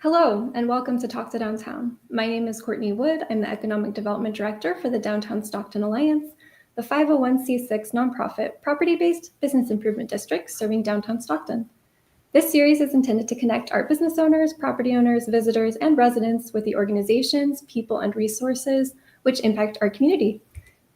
Hello, and welcome to Talk to Downtown. My name is Courtney Wood. I'm the Economic Development Director for the Downtown Stockton Alliance, the 501c6 nonprofit property-based business improvement district serving downtown Stockton. This series is intended to connect our business owners, property owners, visitors, and residents with the organizations, people, and resources which impact our community.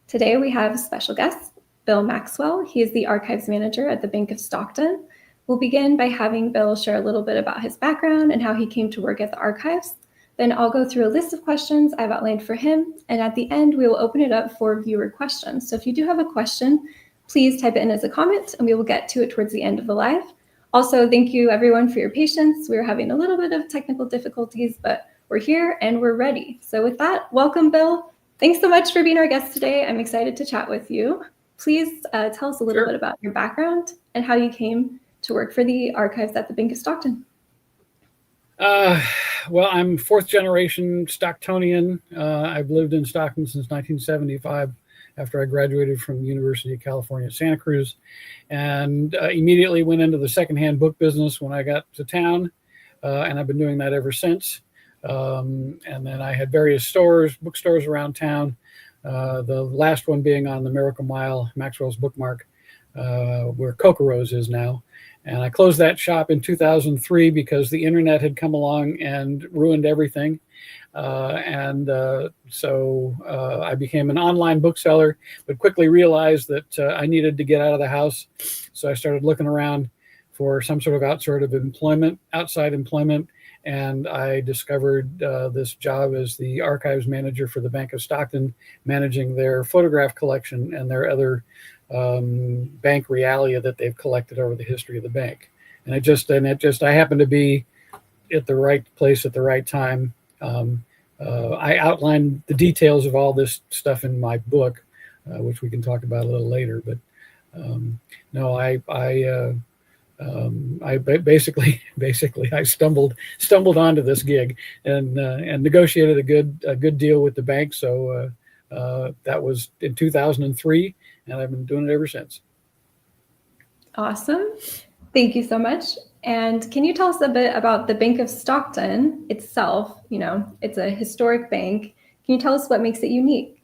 Today we have special guest, Bill Maxwell. He is the Archives Manager at the Bank of Stockton. We'll begin by having Bill share a little bit about his background and how he came to work at the Archives. Then I'll go through a list of questions I've outlined for him, and at the end we will open it up for viewer questions. So if you do have a question, please type it in as a comment and we will get to it towards the end of the live. Also, thank you everyone for your patience. We were having a little bit of technical difficulties, but we're here and we're ready. So with that, welcome Bill. Thanks so much for being our guest today. I'm excited to chat with you. Please tell us a little bit about your background and how you came to work for the Archives at the Bank of Stockton. Well, I'm fourth generation Stocktonian. I've lived in Stockton since 1975 after I graduated from the University of California at Santa Cruz, and immediately went into the secondhand book business when I got to town, and I've been doing that ever since. And then I had various stores, bookstores around town, the last one being on the Miracle Mile, Maxwell's bookmark, where Kokoros is now. And I closed that shop in 2003 because the internet had come along and ruined everything. So I became an online bookseller, but quickly realized that I needed to get out of the house. So I started looking around for some sort of outside employment. And I discovered this job as the Archives Manager for the Bank of Stockton, managing their photograph collection and their other bank realia that they've collected over the history of the bank. And I happened to be at the right place at the right time. I outlined the details of all this stuff in my book, which we can talk about a little later. But no, I basically I stumbled onto this gig and negotiated a good deal with the bank. So that was in 2003, and I've been doing it ever since. Awesome. Thank you so much. And can you tell us a bit about the Bank of Stockton itself? You know, it's a historic bank. Can you tell us what makes it unique?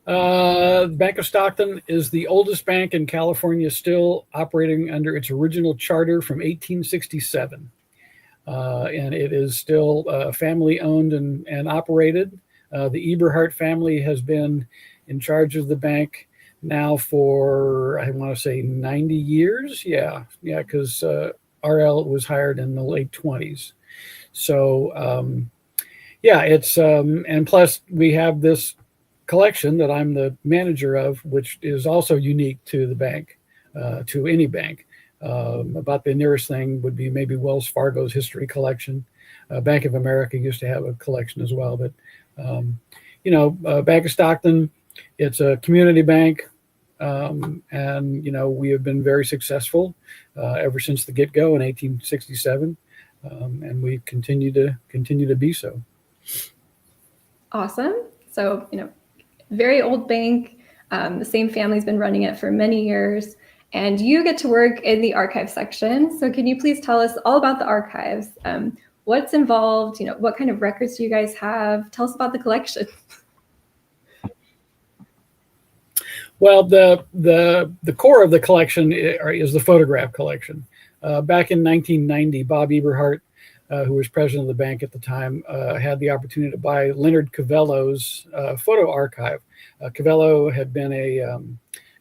The Bank of Stockton is the oldest bank in California, still operating under its original charter from 1867. And it is still family owned and operated. The Eberhardt family has been in charge of the bank now for, I want to say, 90 years. Yeah, because RL was hired in the late 20s. So, it's, and plus we have this collection that I'm the manager of, which is also unique to the bank, to any bank. About the nearest thing would be maybe Wells Fargo's history collection. Bank of America used to have a collection as well, but Bank of Stockton, it's a community bank, and we have been very successful ever since the get-go in 1867, and we continue to be so. Awesome. So very old bank. The same family's been running it for many years, and you get to work in the archive section. So can you please tell us all about the archives? What's involved? What kind of records do you guys have? Tell us about the collection. Well, the core of the collection is the photograph collection. Back in 1990, Bob Eberhardt, who was president of the bank at the time, had the opportunity to buy Leonard Cavello's photo archive. Cavello had been a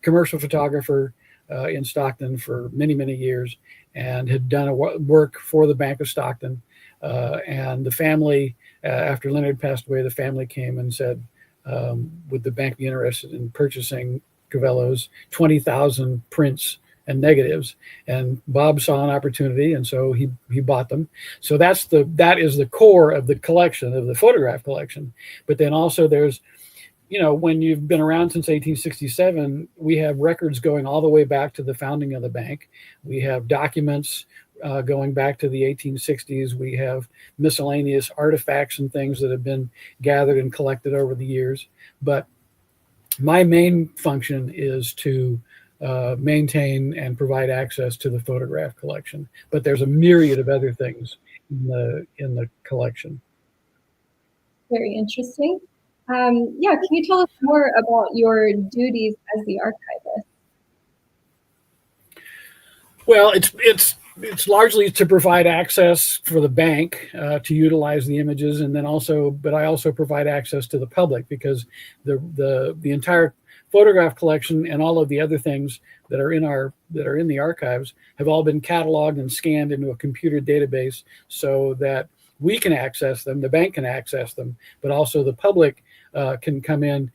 commercial photographer in Stockton for many, many years and had done work for the Bank of Stockton. And the family, after Leonard passed away, the family came and said, would the bank be interested in purchasing Cavello's 20,000 prints and negatives? And Bob saw an opportunity, and so he bought them. So that is the core of the collection, of the photograph collection. But then also there's, when you've been around since 1867, we have records going all the way back to the founding of the bank. We have documents going back to the 1860s. We have miscellaneous artifacts and things that have been gathered and collected over the years. But my main function is to maintain and provide access to the photograph collection. But there's a myriad of other things in the collection. Very interesting. Yeah, can you tell us more about your duties as the archivist? Well, it's largely to provide access for the bank to utilize the images, and then but I also provide access to the public, because the entire photograph collection and all of the other things that are in the archives have all been cataloged and scanned into a computer database, so that we can access them, the bank can access them, but also the public can come in.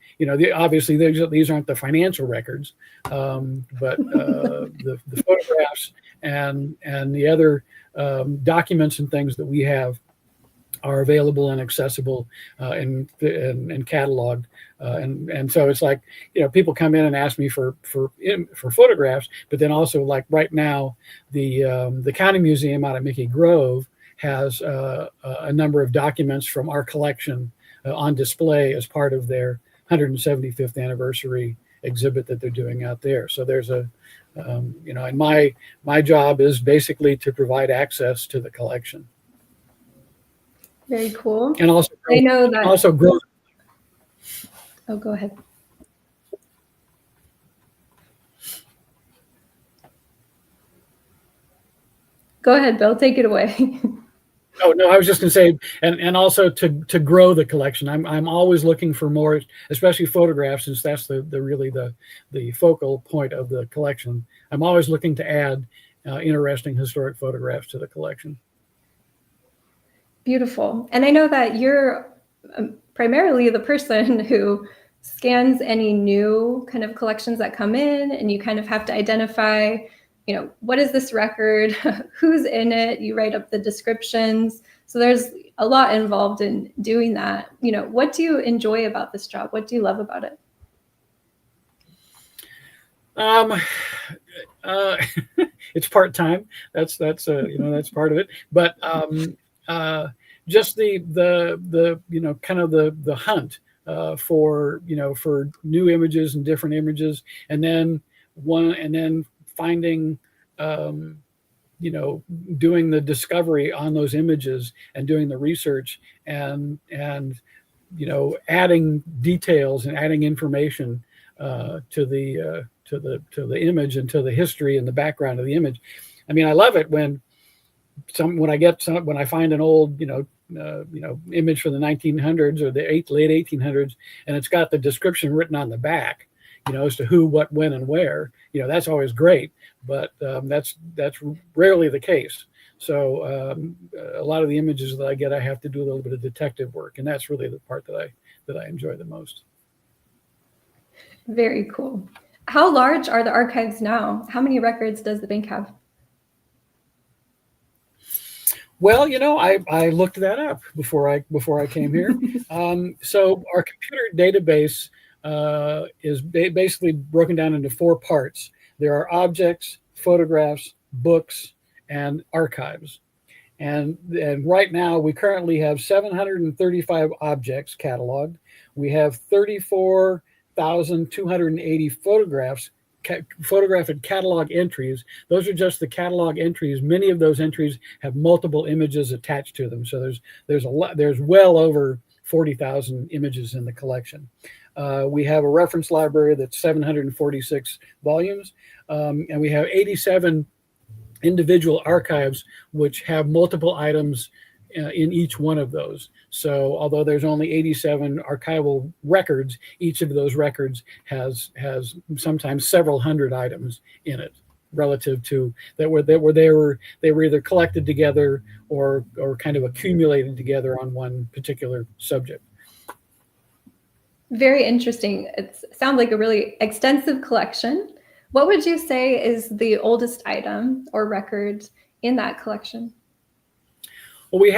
Obviously these aren't the financial records, but the photographs and the other documents and things that we have are available and accessible and cataloged. And so it's like, people come in and ask me for photographs, but then also, like right now, the County Museum out of Mickey Grove has a number of documents from our collection on display as part of their 175th anniversary exhibit that they're doing out there. So there's and my job is basically to provide access to the collection. Very cool. And also, I know that. Also grow. Oh, go ahead. Go ahead, Bill. Take it away. Oh, no, I was just going to say, and also to grow the collection. I'm always looking for more, especially photographs, since that's the focal point of the collection. I'm always looking to add interesting historic photographs to the collection. Beautiful. And I know that you're primarily the person who scans any new kind of collections that come in, and you kind of have to identify, what is this record? Who's in it? You write up the descriptions. So there's a lot involved in doing that. What do you enjoy about this job? What do you love about it? It's part-time. That's part of it. But just the kind of the hunt for new images and different images, and then finding doing the discovery on those images and doing the research and adding details and adding information to the image and to the history and the background of the image. I mean, I love it when I find an old image from the 1900s or the late 1800s, and it's got the description written on the back, as to who, what, when, and where. That's always great, but that's rarely the case. So a lot of the images that I get, I have to do a little bit of detective work, and that's really the part that I enjoy the most. Very cool. How large are the archives now? How many records does the bank have? Well, I looked that up before I came here. So our computer database is basically broken down into 4 parts. There are objects, photographs, books, and archives. And right now we currently have 735 objects cataloged. We have 34,280 photographic catalog entries. Those are just the catalog entries. Many of those entries have multiple images attached to them. So there's well over 40,000 images in the collection. We have a reference library that's 746 volumes, and we have 87 individual archives which have multiple items in each one of those. So although there's only 87 archival records, each of those records has sometimes several hundred items in it, relative to they were either collected together or kind of accumulated together on one particular subject. Very interesting. It sounds like a really extensive collection. What would you say is the oldest item or record in that collection? Well, we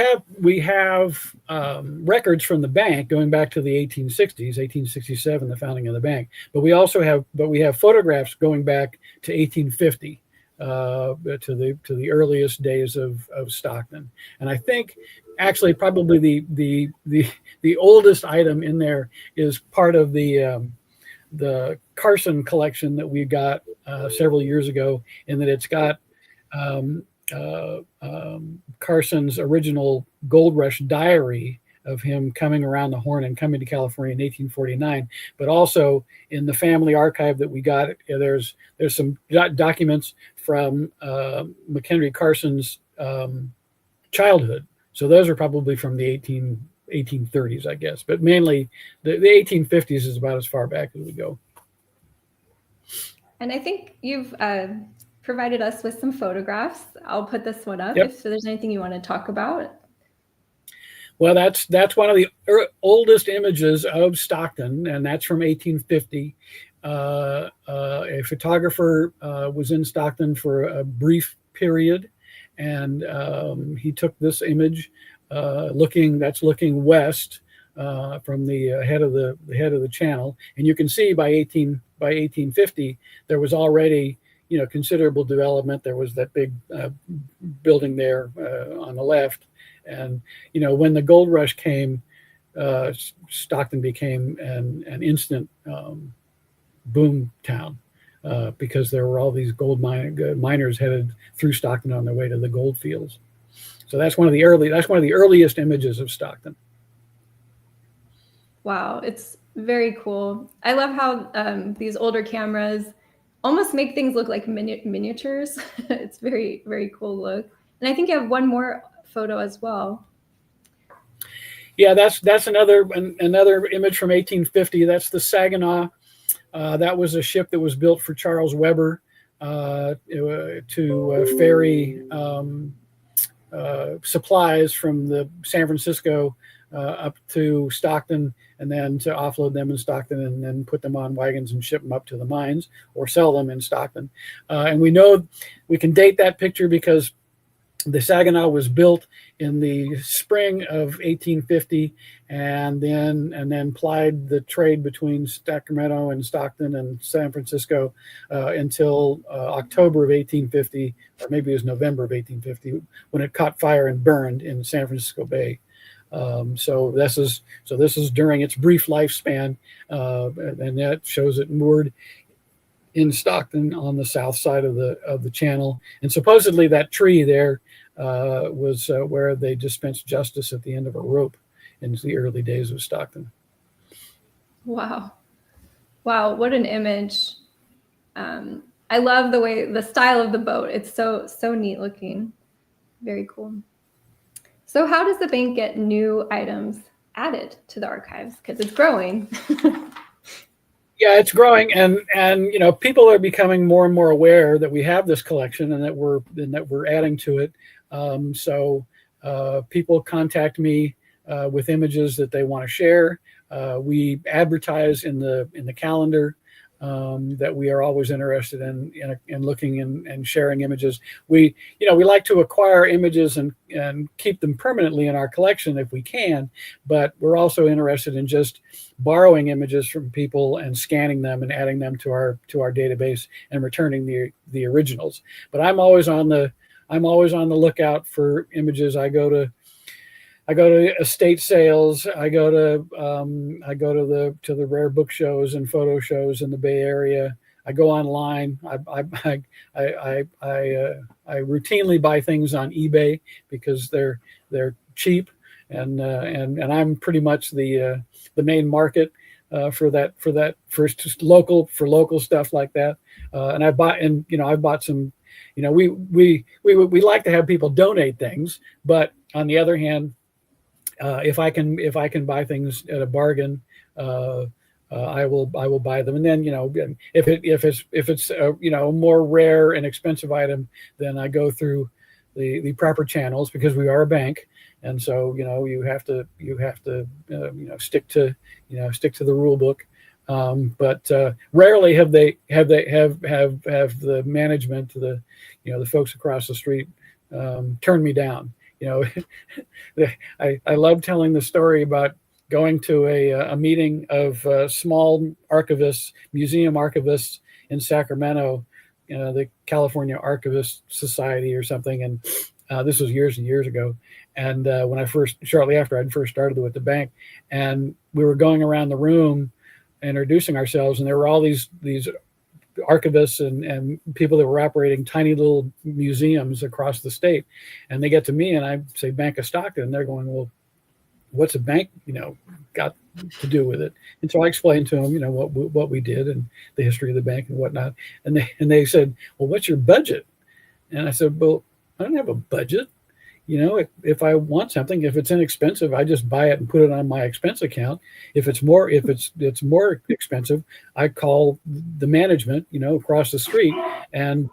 have records from the bank going back to the 1860s, 1867, the founding of the bank. But we have photographs going back to 1850, to the earliest days of Stockton. And I think actually probably the oldest item in there is part of the Carson collection that we got several years ago, in that it's got Carson's original Gold Rush diary of him coming around the Horn and coming to California in 1849. But also in the family archive that we got, there's some documents from McHenry Carson's childhood. So those are probably from the 1830s, I guess. But mainly the 1850s is about as far back as we go. And I think you've provided us with some photographs. I'll put this one up if there's anything you want to talk about. Well, that's one of the oldest images of Stockton, and that's from 1850. A photographer was in Stockton for a brief period, and he took this image looking west from the head of the channel, and you can see by 1850 there was already considerable development. There was that big building there on the left. And, when the gold rush came, Stockton became an instant boom town because there were all these gold miners headed through Stockton on their way to the gold fields. So that's one of the earliest images of Stockton. Wow, it's very cool. I love how these older cameras almost make things look like miniatures. It's very, very cool look. And I think you have one more photo as well. Yeah, that's another image from 1850. That's the Saginaw. That was a ship that was built for Charles Weber to ferry supplies from the San Francisco up to Stockton, and then to offload them in Stockton, and then put them on wagons and ship them up to the mines or sell them in Stockton. And we know we can date that picture because the Saginaw was built in the spring of 1850, and then plied the trade between Sacramento and Stockton and San Francisco until October of 1850, or maybe it was November of 1850, when it caught fire and burned in San Francisco Bay. So this is during its brief lifespan, and that shows it moored in Stockton on the south side of the channel. And supposedly that tree there was where they dispensed justice at the end of a rope in the early days of Stockton. Wow, what an image. I love the style of the boat. It's so neat looking. Very cool. So how does the bank get new items added to the archives? Because it's growing. Yeah, it's growing, and people are becoming more and more aware that we have this collection and that we're adding to it. So people contact me with images that they want to share. We advertise in the calendar that we are always interested in looking and sharing images. We like to acquire images and keep them permanently in our collection if we can, but we're also interested in just borrowing images from people and scanning them and adding them to our database and returning the originals. But I'm always on the lookout for images. I go to estate sales. I go to the rare book shows and photo shows in the Bay Area. I go online. I routinely buy things on eBay because they're cheap, and I'm pretty much the main market for local stuff like that. And I've bought some. We like to have people donate things, but on the other hand, if I can buy things at a bargain, I will buy them. And then if it's a more rare and expensive item, then I go through the proper channels, because we are a bank, and so you have to stick to the rule book. But rarely have the management, the folks across the street, turned me down. I love telling the story about going to a meeting of small archivists, museum archivists in Sacramento, the California Archivist Society or something. And this was years and years ago. And shortly after I'd first started with the bank, and we were going around the room introducing ourselves, and there were all these archivists and people that were operating tiny little museums across the state, and they get to me and I say Bank of Stockton, and they're going, well, what's a bank, got to do with it? And so I explained to them, what we did and the history of the bank and whatnot. And they said, well, what's your budget? And I said, well, I don't have a budget. If I want something, if it's inexpensive, I just buy it and put it on my expense account. If it's more expensive, I call the management, across the street, and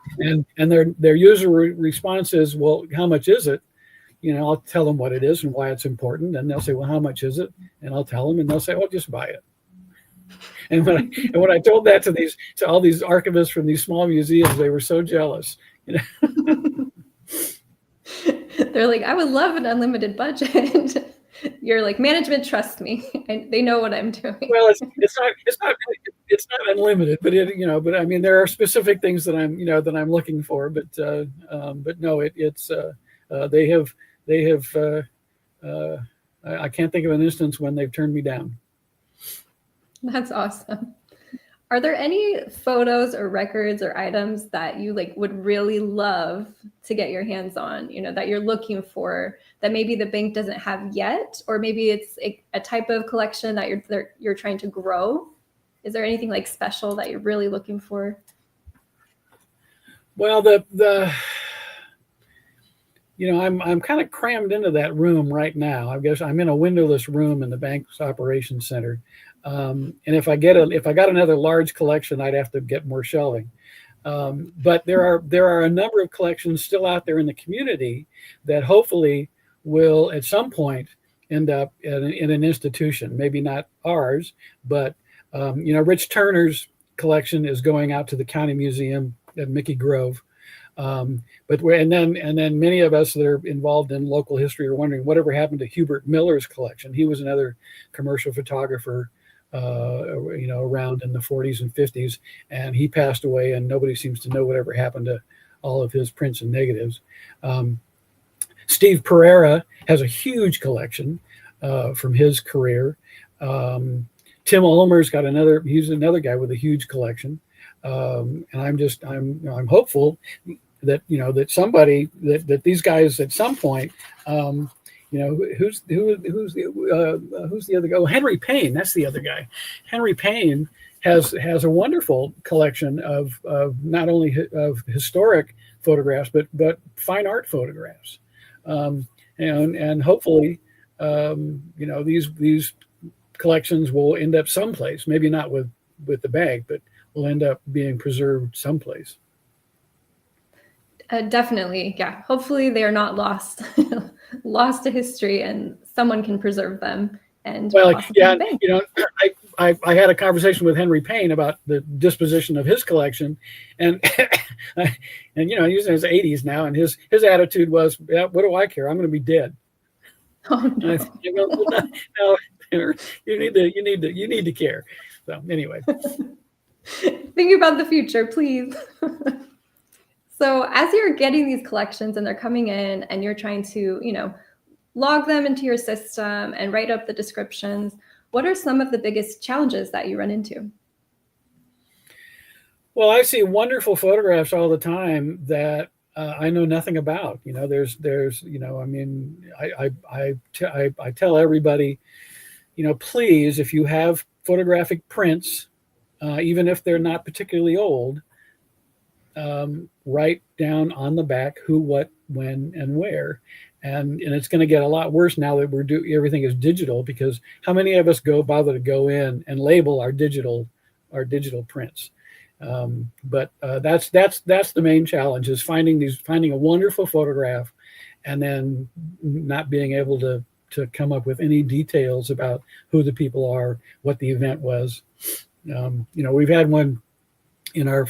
their user response is, well, how much is it? I'll tell them what it is and why it's important, and they'll say, well, how much is it? And I'll tell them, and they'll say, oh, just buy it. And when I told that to all these archivists from these small museums, they were so jealous. They're like, I would love an unlimited budget. You're like, management, trust me. They know what I'm doing. Well, it's not unlimited, but but I mean, there are specific things that I'm looking for, but no, they have I can't think of an instance when they've turned me down. That's awesome. Are there any photos or records or items that you would really love to get your hands on, that you're looking for, that maybe the bank doesn't have yet, or maybe it's a type of collection that you're trying to grow? Is there anything special that you're really looking for? Well, I'm kind of crammed into that room right now. I guess I'm in a windowless room in the bank's operations center. And if I got another large collection, I'd have to get more shelving. But there are a number of collections still out there in the community that hopefully will at some point end up in an institution. Maybe not ours, but Rich Turner's collection is going out to the County Museum at Mickey Grove. And then many of us that are involved in local history are wondering whatever happened to Hubert Miller's collection. He was another commercial photographer, around in the 40s and 50s, and he passed away, and nobody seems to know whatever happened to all of his prints and negatives. Steve Pereira has a huge collection from his career. Tim Ulmer's got he's another guy with a huge collection. And I'm hopeful that that somebody that these guys at some point, who's the other guy? Oh, Henry Payne, that's the other guy. Henry Payne has a wonderful collection of not only of historic photographs but fine art photographs, and hopefully these collections will end up someplace, maybe not with the bank, but will end up being preserved someplace. Definitely, yeah. Hopefully they are not lost to history, and someone can preserve them. And yeah, I had a conversation with Henry Payne about the disposition of his collection, and he's in his 80s now, and his attitude was, yeah, what do I care? I'm going to be dead. Oh no! No, you need to care. So anyway. Think about the future, please. So as you're getting these collections and they're coming in and you're trying to, log them into your system and write up the descriptions, what are some of the biggest challenges that you run into? Well, I see wonderful photographs all the time that I know nothing about. There's I tell everybody, please, if you have photographic prints, even if they're not particularly old, write down on the back who, what, when, and where. And it's going to get a lot worse now that everything is digital, because how many of us bother to go in and label our digital prints? But that's the main challenge, is finding a wonderful photograph and then not being able to come up with any details about who the people are, what the event was. We've had one in our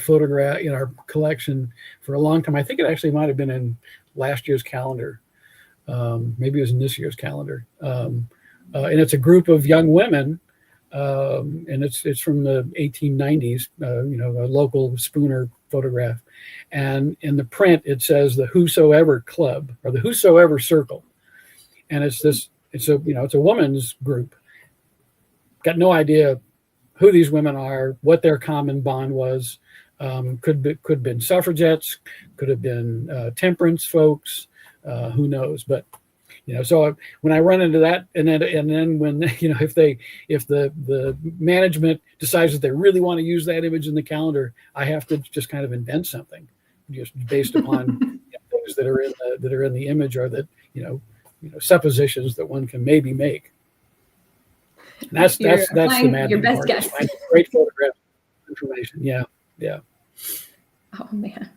collection for a long time. I think it actually might have been in last year's calendar. Maybe it was in this year's calendar. And it's a group of young women, and it's from the 1890s, a local Spooner photograph. And in the print, it says the Whosoever Club, or the Whosoever Circle. And it's a woman's group. Got no idea who these women are, what their common bond was, Could have been suffragettes, could have been temperance folks, who knows? But so when I run into that, and then when if the management decides that they really want to use that image in the calendar, I have to just kind of invent something, just based upon things that are in the image, or that suppositions that one can maybe make. And that's the magic your best part. guess. Find great photograph information. Yeah. Oh man.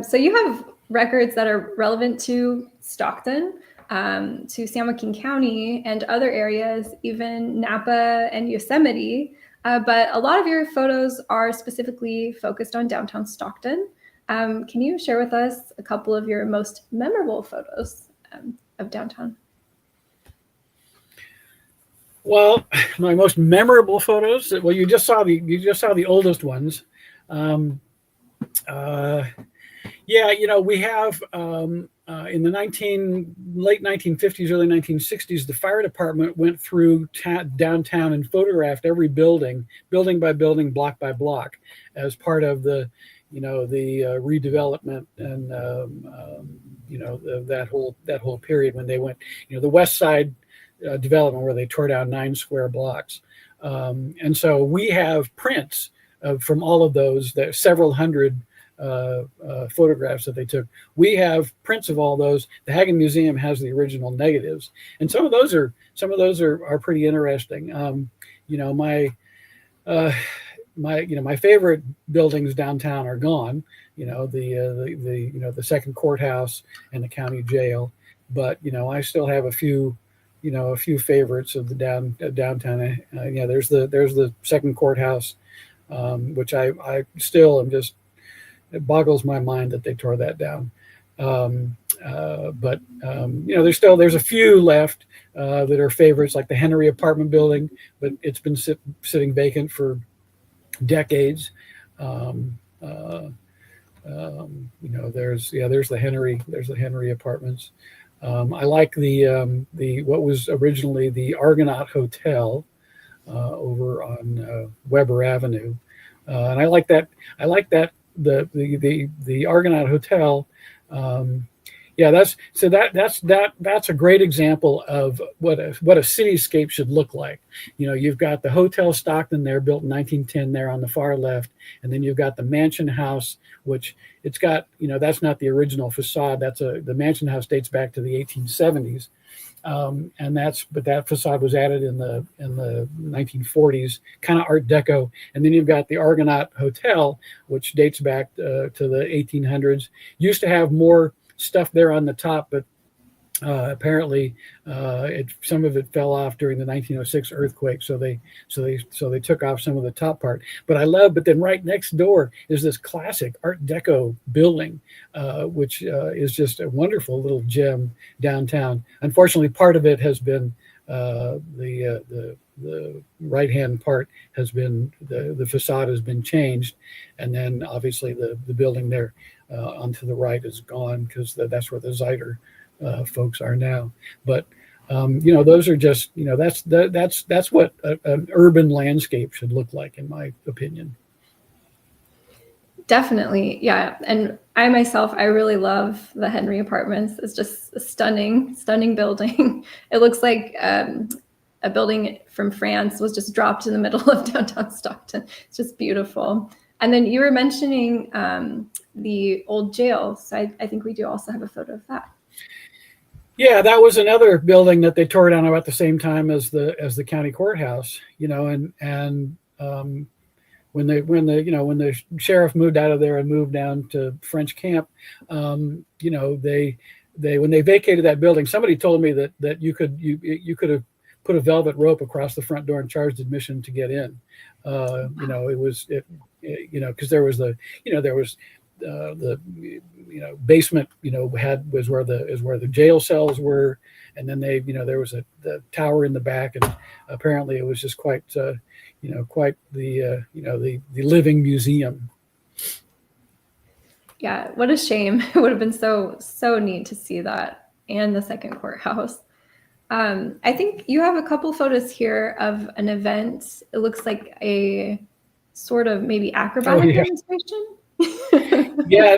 So you have records that are relevant to Stockton, to San Joaquin County and other areas, even Napa and Yosemite. But a lot of your photos are specifically focused on downtown Stockton. Can you share with us a couple of your most memorable photos of downtown? Well, my most memorable photos. Well, you just saw the oldest ones. We have in the late 1950s, early 1960s, the fire department went through downtown and photographed every building by building, block by block, as part of the redevelopment and that whole period when they went, the West Side development, where they tore down 9 square blocks. And so we have prints from all of those, several hundred photographs that they took. We have prints of all those. The Hagen Museum has the original negatives, and some of those are pretty interesting. My favorite buildings downtown are gone. The second courthouse and the county jail, but I still have a few favorites of the downtown. There's the second courthouse, which I still am just, it boggles my mind that they tore that down. There's a few left that are favorites, like the Henry apartment building, but it's been sitting vacant for decades. There's the Henry apartments. I like the what was originally the Argonaut Hotel over on Weber Avenue, and I like that. The Argonaut Hotel. That's a great example of what a cityscape should look like. You've got the Hotel Stockton there, built in 1910, there on the far left, and then you've got the Mansion House, which it's got, that's not the original facade. The Mansion House dates back to the 1870s, but that facade was added in the 1940s, kind of Art Deco. And then you've got the Argonaut Hotel, which dates back to the 1800s. Used to have more stuff there on the top, but apparently some of it fell off during the 1906 earthquake, so they took off some of the top part. But then right next door is this classic Art Deco building, which is just a wonderful little gem downtown. Unfortunately, part of it has been the right-hand part has been, the facade has been changed, and then obviously the building there onto the right is gone, because that's where the Zeider folks are now. But those are just, that's what an urban landscape should look like, in my opinion. Definitely, yeah. And I myself, I really love the Henry Apartments. It's just a stunning building. It looks like a building from France was just dropped in the middle of downtown Stockton. It's just beautiful. And then you were mentioning the old jail. So I think we do also have a photo of that. Yeah, that was another building that they tore down about the same time as the county courthouse. And when the sheriff moved out of there and moved down to French Camp, when they vacated that building, somebody told me that you could have put a velvet rope across the front door and charged admission to get in. Because there was the basement, was where the jail cells were, and then there was the tower in the back, and apparently it was just quite the living museum. Yeah, what a shame. It would have been so neat to see that, and the second courthouse. I think you have a couple photos here of an event. It looks like a sort of maybe Oh acrobatic yeah, demonstration. yeah.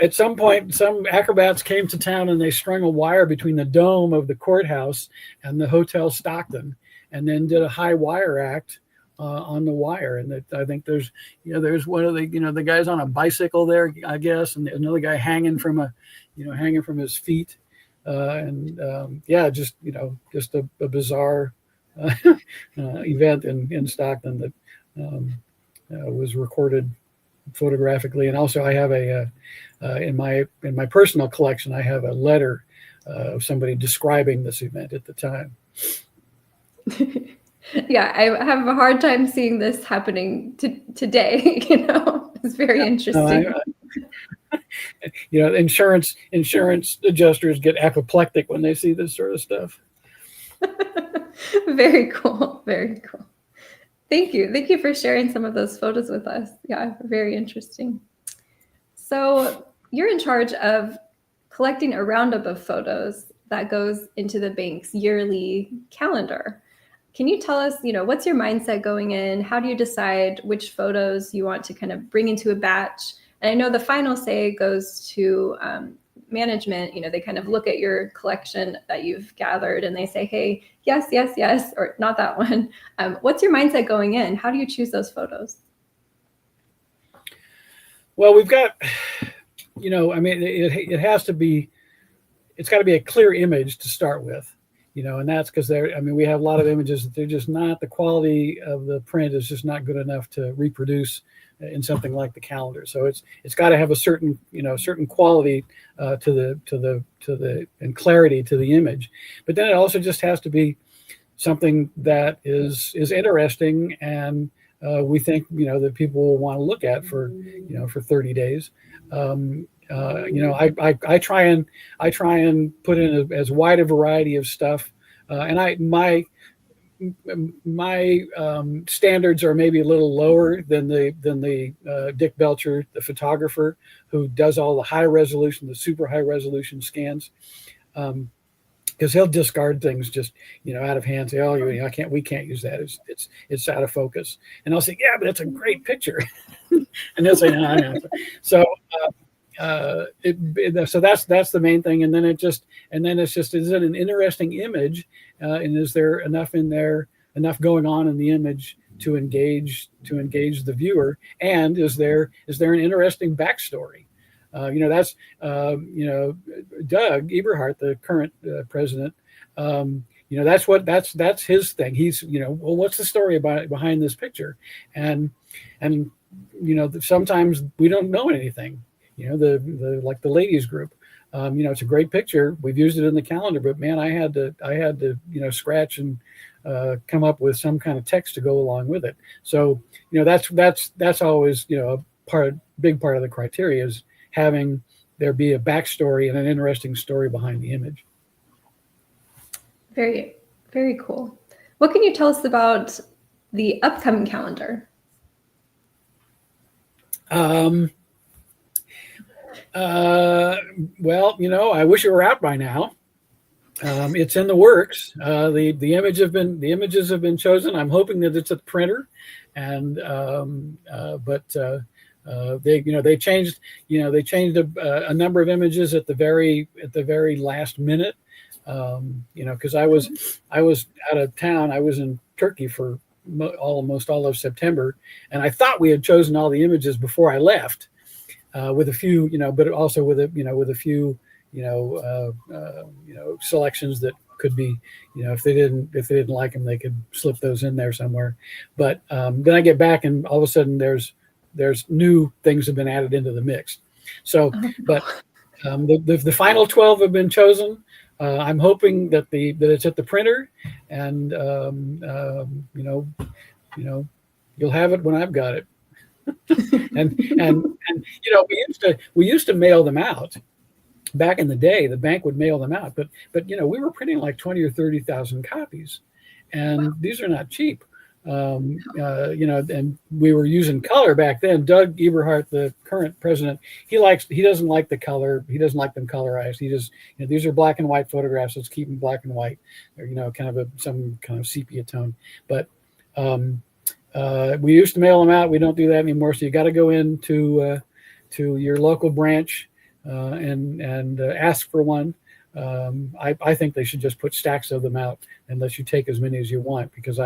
At some point, some acrobats came to town and they strung a wire between the dome of the courthouse and the Hotel Stockton, and then did a high wire act on the wire. And that, I think there's one of the guys on a bicycle there, I guess, and another guy hanging from his feet. Yeah, just a bizarre event in Stockton that was recorded photographically. And also, I have in my personal collection, I have a letter of somebody describing this event at the time. Yeah, I have a hard time seeing this happening today. It's very interesting. Insurance adjusters get apoplectic when they see this sort of stuff. Very cool. Very cool. Thank you. Thank you for sharing some of those photos with us. Yeah, very interesting. So you're in charge of collecting a roundup of photos that goes into the bank's yearly calendar. Can you tell us, what's your mindset going in? How do you decide which photos you want to kind of bring into a batch? And I know the final say goes to management. They kind of look at your collection that you've gathered and they say, hey, yes, yes, yes, or not that one. What's your mindset going in? How do you choose those photos? Well, we've got, it has to be, it's got to be a clear image to start with. And that's because we have a lot of images that they're just not, the quality of the print is just not good enough to reproduce in something like the calendar. So it's got to have a certain quality to the and clarity to the image. But then it also just has to be something that is interesting, and we think that people will want to look at for 30 days. I try and put in as wide a variety of stuff, and my standards are maybe a little lower than the Dick Belcher, the photographer, who does all the high resolution, the super high resolution scans, because he'll discard things just out of hand. Say, oh, we can't use that. It's out of focus. And I'll say, yeah, but it's a great picture. And they'll say, no. So. So that's the main thing, and then it's just is it an interesting image, and is there enough going on in the image to engage the viewer, and is there an interesting backstory? That's Doug Eberhardt, the current president. That's his thing. He's well, what's the story behind this picture, and sometimes we don't know anything. Like the ladies group, it's a great picture. We've used it in the calendar, but man, I had to scratch and come up with some kind of text to go along with it. So that's always a big part of the criteria is having there be a backstory and an interesting story behind the image. Very, very cool. What can you tell us about the upcoming calendar? Well, I wish it were out by now. It's in the works. The images have been chosen. I'm hoping that it's a printer, and but they changed a number of images at the very last minute. Because I was out of town. I was in Turkey for almost all of September, and I thought we had chosen all the images before I left. With a few, but also with a few, selections that could be, if they didn't like them, they could slip those in there somewhere. But then I get back, and all of a sudden there's new things have been added into the mix. So, but the final 12 have been chosen. I'm hoping that it's at the printer, and you'll have it when I've got it. and we used to mail them out back in the day. The bank would mail them out, but we were printing like 20 or 30,000 copies, and wow. These are not cheap. And we were using color back then. Doug Eberhardt, the current president, he doesn't like the color. He doesn't like them colorized. He just, these are black and white photographs. Let's keep them black and white, or, some kind of sepia tone. But We used to mail them out. We don't do that anymore. So you got to go into to your local branch and ask for one. I think they should just put stacks of them out and let you take as many as you want, because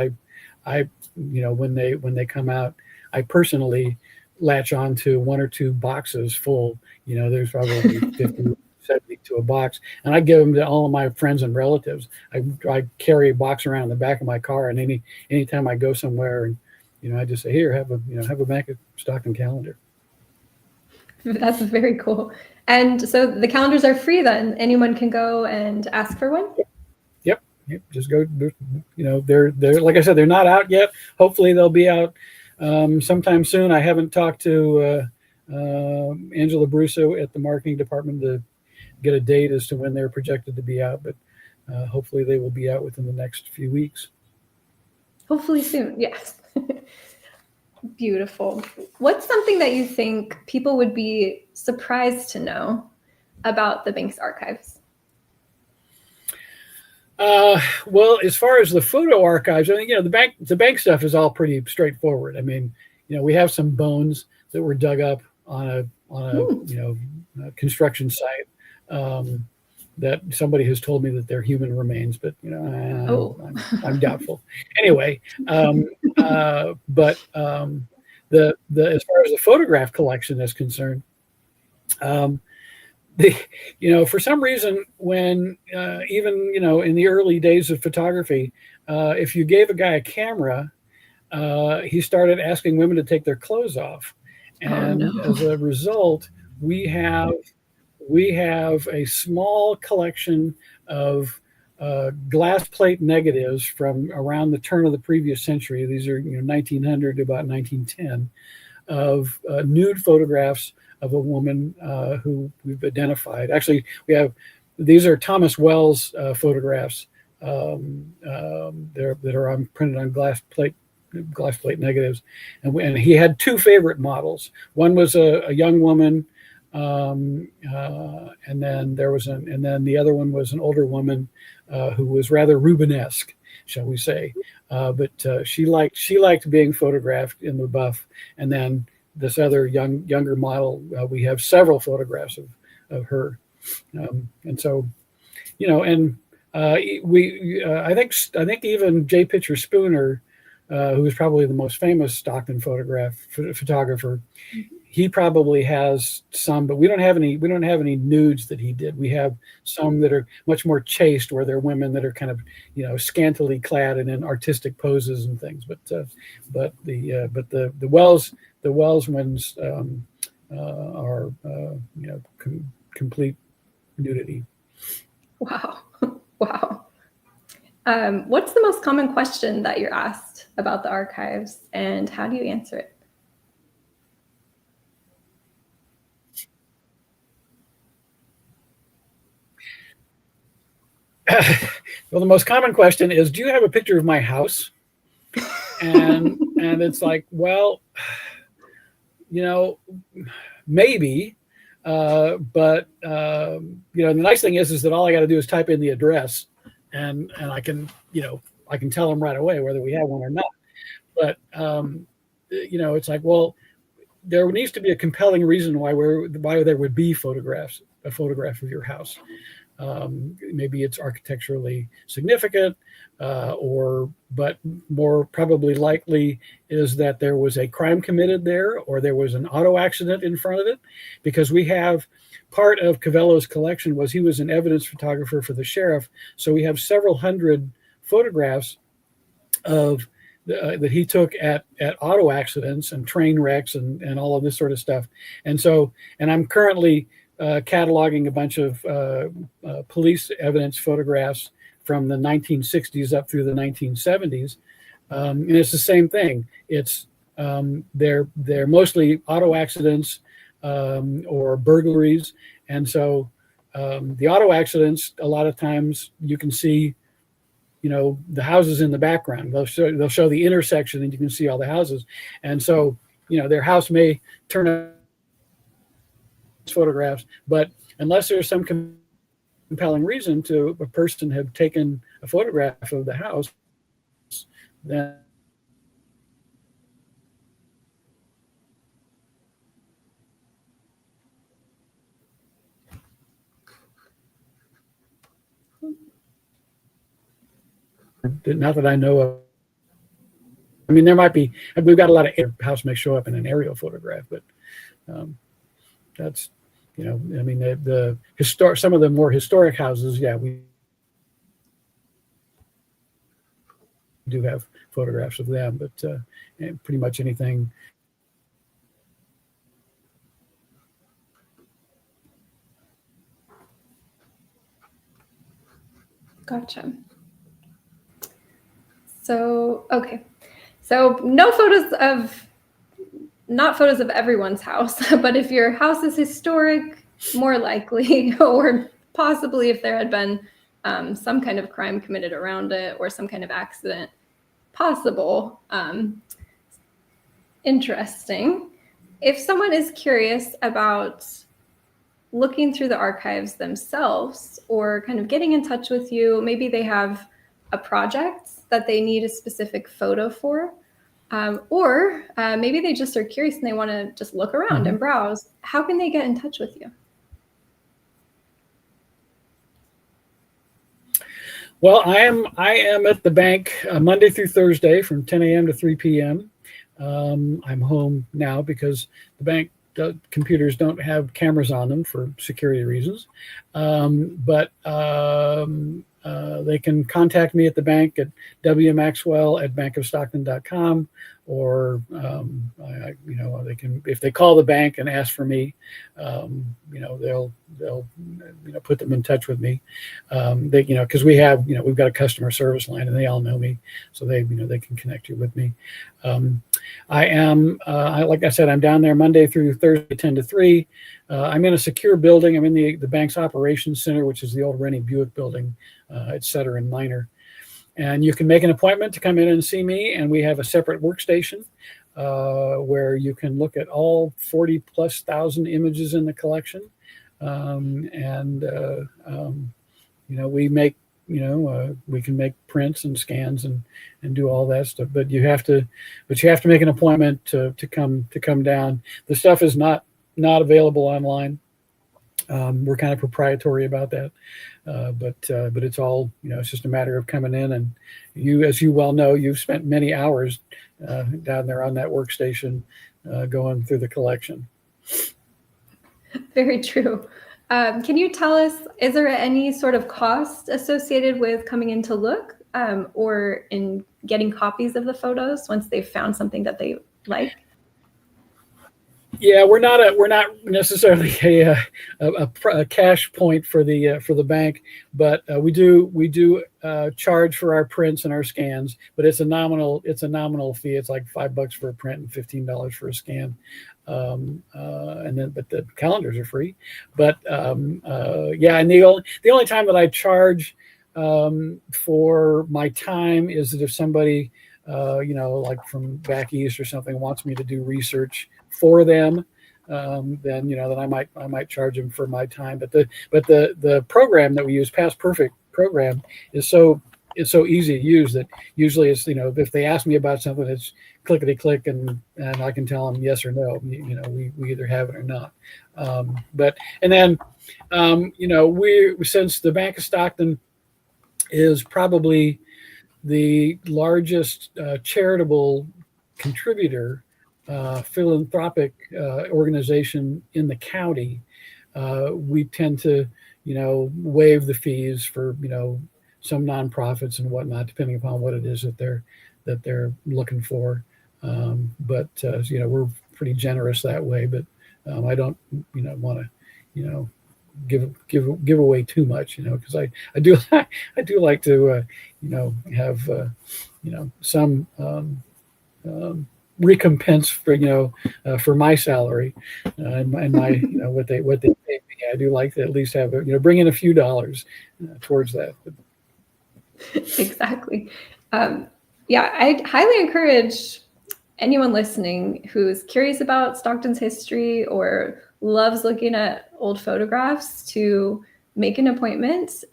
when they come out, I personally latch on to one or two boxes full. There's probably 50, 70 to a box, and I give them to all of my friends and relatives. I carry a box around in the back of my car, and anytime I go somewhere, and I just say, here, have a Bank of Stockton calendar. That's very cool. And so the calendars are free then. Anyone can go and ask for one? Yep. Just go, they're like I said, they're not out yet. Hopefully they'll be out sometime soon. I haven't talked to Angela Brusso at the marketing department to get a date as to when they're projected to be out, but hopefully they will be out within the next few weeks. Hopefully soon, yes. Beautiful. What's something that you think people would be surprised to know about the bank's archives? Well, as far as the photo archives, I mean, the bank stuff is all pretty straightforward. I mean, we have some bones that were dug up on a construction site that somebody has told me that they're human remains, but I'm doubtful. Anyway, but as far as the photograph collection is concerned, for some reason, when even in the early days of photography, if you gave a guy a camera, he started asking women to take their clothes off, and as a result, we have a small collection of glass plate negatives from around the turn of the previous century. These are 1900 to about 1910 of nude photographs of a woman who we've identified. Actually, these are Thomas Wells photographs that are printed on glass plate negatives, and he had two favorite models. One was a young woman, and then the other one was an older woman who was rather Rubenesque, shall we say? But she liked being photographed in the buff. And then this other younger model, we have several photographs of her, and so, I think even J. Pitcher Spooner, who is probably the most famous Stockton photographer. He probably has some, but we don't have any nudes that he did. We have some that are much more chaste, where they're women that are kind of scantily clad and in artistic poses and things. But the Wells ones are complete nudity. Wow. Wow. What's the most common question that you're asked about the archives, and how do you answer it? Well, the most common question is, do you have a picture of my house? And it's like, well, maybe, but the nice thing is that all I got to do is type in the address, and I can tell them right away whether we have one or not. But it's like, well, there needs to be a compelling reason why there would be a photograph of your house. Maybe it's architecturally significant, but more probably likely is that there was a crime committed there, or there was an auto accident in front of it, because we have part of Cavello's collection was he was an evidence photographer for the sheriff. So we have several hundred photographs of that he took at auto accidents and train wrecks and all of this sort of stuff. And I'm currently cataloging a bunch of police evidence photographs from the 1960s up through the 1970s, and it's the same thing. It's they're mostly auto accidents or burglaries, and so the auto accidents, a lot of times you can see the houses in the background. They'll show the intersection, and you can see all the houses, and so their house may turn out photographs, but unless there's some compelling reason to a person have taken a photograph of the house, then Not that I know of. I mean, there might be. We've got a lot of house may show up in an aerial photograph, but that's, I mean, the historic, some of the more historic houses, yeah, we do have photographs of them, but pretty much anything. Gotcha. So, okay. So no photos of, not photos of everyone's house, but if your house is historic, more likely, or possibly if there had been some kind of crime committed around it or some kind of accident, possible. Interesting. If someone is curious about looking through the archives themselves or kind of getting in touch with you, maybe they have a project that they need a specific photo for, or maybe they just are curious and they want to just look around and browse, how can they get in touch with you? Well, I am at the bank Monday through Thursday from 10 a.m. to 3 p.m. I'm home now because the bank computers don't have cameras on them for security reasons. But they can contact me at the bank at wmaxwell@bankofstockton.com, or they can, if they call the bank and ask for me, they'll put them in touch with me. Because we've got a customer service line and they all know me, so they can connect you with me. I am, like I said, I'm down there Monday through Thursday, 10 to 3. I'm in a secure building. I'm in the bank's operations center, which is the old Rennie Buick building at Sutter and Minor. And you can make an appointment to come in and see me. And we have a separate workstation where you can look at all 40,000+ images in the collection. We make, we can make prints and scans and do all that stuff. But you have to make an appointment to come down. The stuff is not available online. We're kind of proprietary about that, but it's all, it's just a matter of coming in, and you, as you well know, you've spent many hours down there on that workstation going through the collection. Very true. Can you tell us, is there any sort of cost associated with coming in to look or in getting copies of the photos once they've found something that they like? Yeah, we're not necessarily a cash point for the bank, but we do charge for our prints and our scans, but it's a nominal fee. It's like $5 for a print and $15 for a scan, but the calendars are free. But and the only time that I charge for my time is that if somebody like from back east or something wants me to do research for them, then I might charge them for my time. But the program that we use, Past Perfect program, is so easy to use that usually it's, if they ask me about something, it's clickety click and I can tell them yes or no. We either have it or not. Since the Bank of Stockton is probably the largest charitable contributor, philanthropic organization in the county, we tend to, waive the fees for, some nonprofits and whatnot, depending upon what it is that they're looking for. We're pretty generous that way, but I don't, want to, give away too much, because I do like to, have, some recompense for my salary and my what they pay me. I do like to at least have bring in a few dollars towards that. Exactly. I highly encourage anyone listening who's curious about Stockton's history or loves looking at old photographs to make an appointment.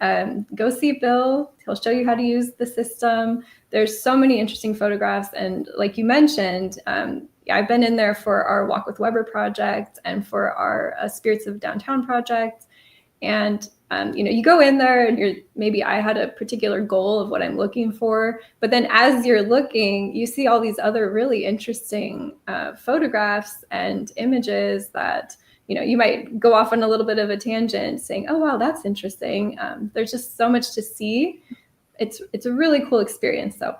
Go see Bill. He'll show you how to use the system. There's so many interesting photographs. And like you mentioned, I've been in there for our Walk with Weber project and for our Spirits of Downtown project. And You go in there and maybe I had a particular goal of what I'm looking for, but then as you're looking, you see all these other really interesting photographs and images that, you might go off on a little bit of a tangent saying, oh, wow, that's interesting. There's just so much to see. It's a really cool experience. So,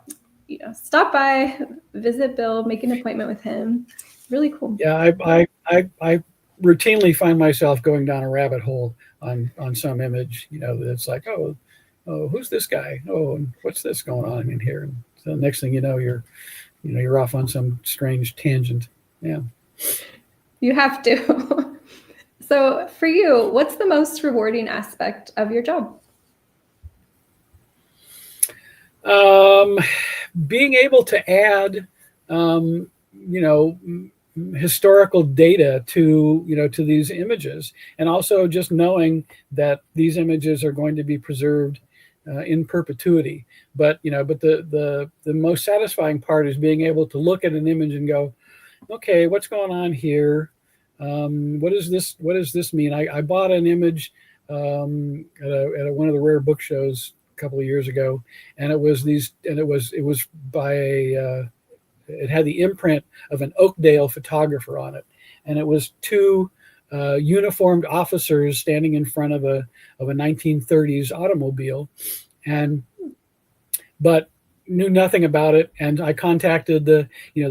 stop by, visit Bill, make an appointment with him. Really cool. Yeah, I routinely find myself going down a rabbit hole on some image. It's like, oh, who's this guy? Oh, and what's this going on in here? And so the next thing you know, you're off on some strange tangent. Yeah. You have to. So for you, what's the most rewarding aspect of your job? Being able to add, historical data to these images, and also just knowing that these images are going to be preserved in perpetuity. But the most satisfying part is being able to look at an image and go, okay, what's going on here? What does this mean? I bought an image at one of the rare book shows a couple of years ago, and it was by it had the imprint of an Oakdale photographer on it, and it was two uniformed officers standing in front of a 1930s automobile, but knew nothing about it. And I contacted the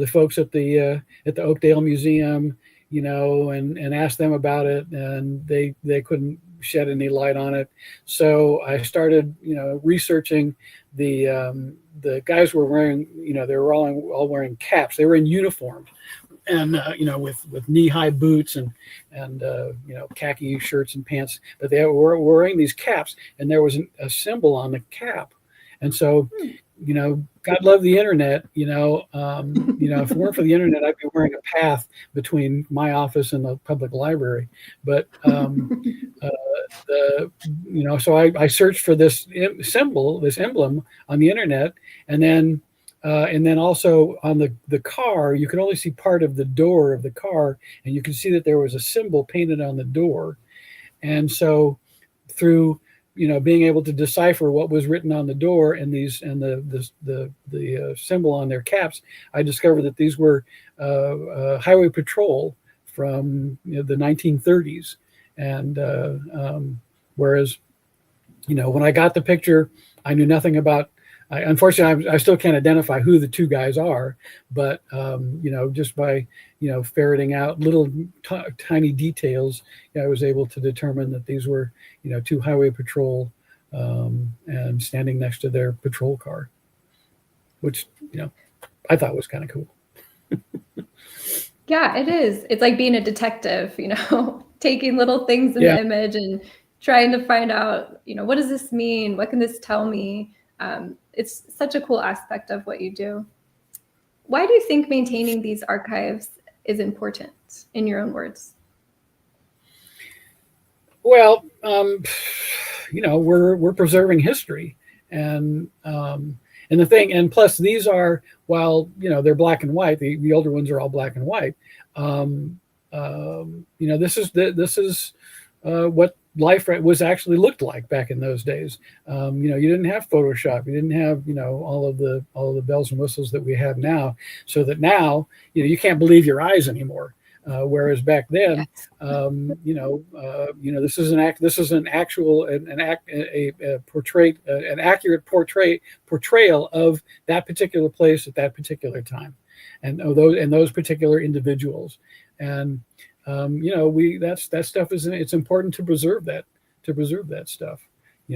folks at the Oakdale Museum, and asked them about it, and they couldn't shed any light on it. So I started, researching. The guys were wearing, they were all wearing caps. They were in uniform, and with knee-high boots and khaki shirts and pants. But they were wearing these caps, and there was a symbol on the cap. And so, God love the internet. If it weren't for the internet, I'd be wearing a path between my office and the public library. But so I searched for this symbol, this emblem on the internet, and then also on the car, you could only see part of the door of the car, and you could see that there was a symbol painted on the door. And so through being able to decipher what was written on the door and the symbol on their caps, I discovered that these were highway patrol from the 1930s. And whereas, when I got the picture, I knew nothing about. Unfortunately, I still can't identify who the two guys are, but just by ferreting out little tiny details, I was able to determine that these were two highway patrol and standing next to their patrol car, which I thought was kind of cool. Yeah, it is. It's like being a detective, taking little things in the image and trying to find out, what does this mean? What can this tell me? It's such a cool aspect of what you do. Why do you think maintaining these archives is important, in your own words? Well, we're preserving history, and the thing, and plus these are, while they're black and white, the older ones are all black and white. This is what life was actually looked like back in those days. You didn't have Photoshop, you didn't have all of the bells and whistles that we have now. So that now you can't believe your eyes anymore. Whereas back then, this is an accurate portrayal of that particular place at that particular time, and those particular individuals. And that stuff it's important to preserve that stuff.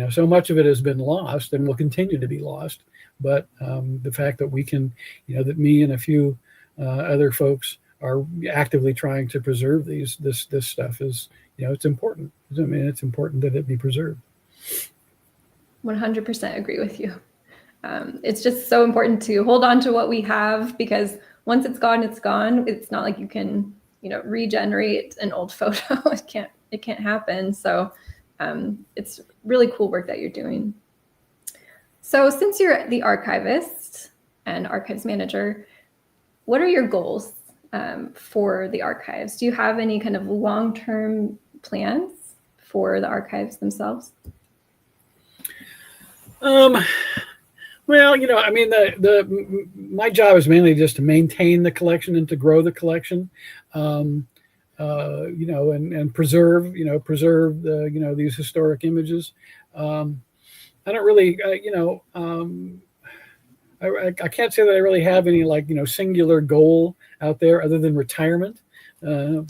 So much of it has been lost and will continue to be lost. But the fact that we can, that me and a few other folks are actively trying to preserve this stuff is, it's important. I mean, it's important that it be preserved. 100% agree with you. It's just so important to hold on to what we have, because once it's gone, it's gone. It's not like you can, regenerate an old photo. It can't happen. So it's really cool work that you're doing. So since you're the archivist and archives manager, what are your goals for the archives? Do you have any kind of long-term plans for the archives themselves? Well, I mean, my job is mainly just to maintain the collection and to grow the collection, and preserve the, these historic images. I don't really, I can't say that I really have any singular goal out there other than retirement. I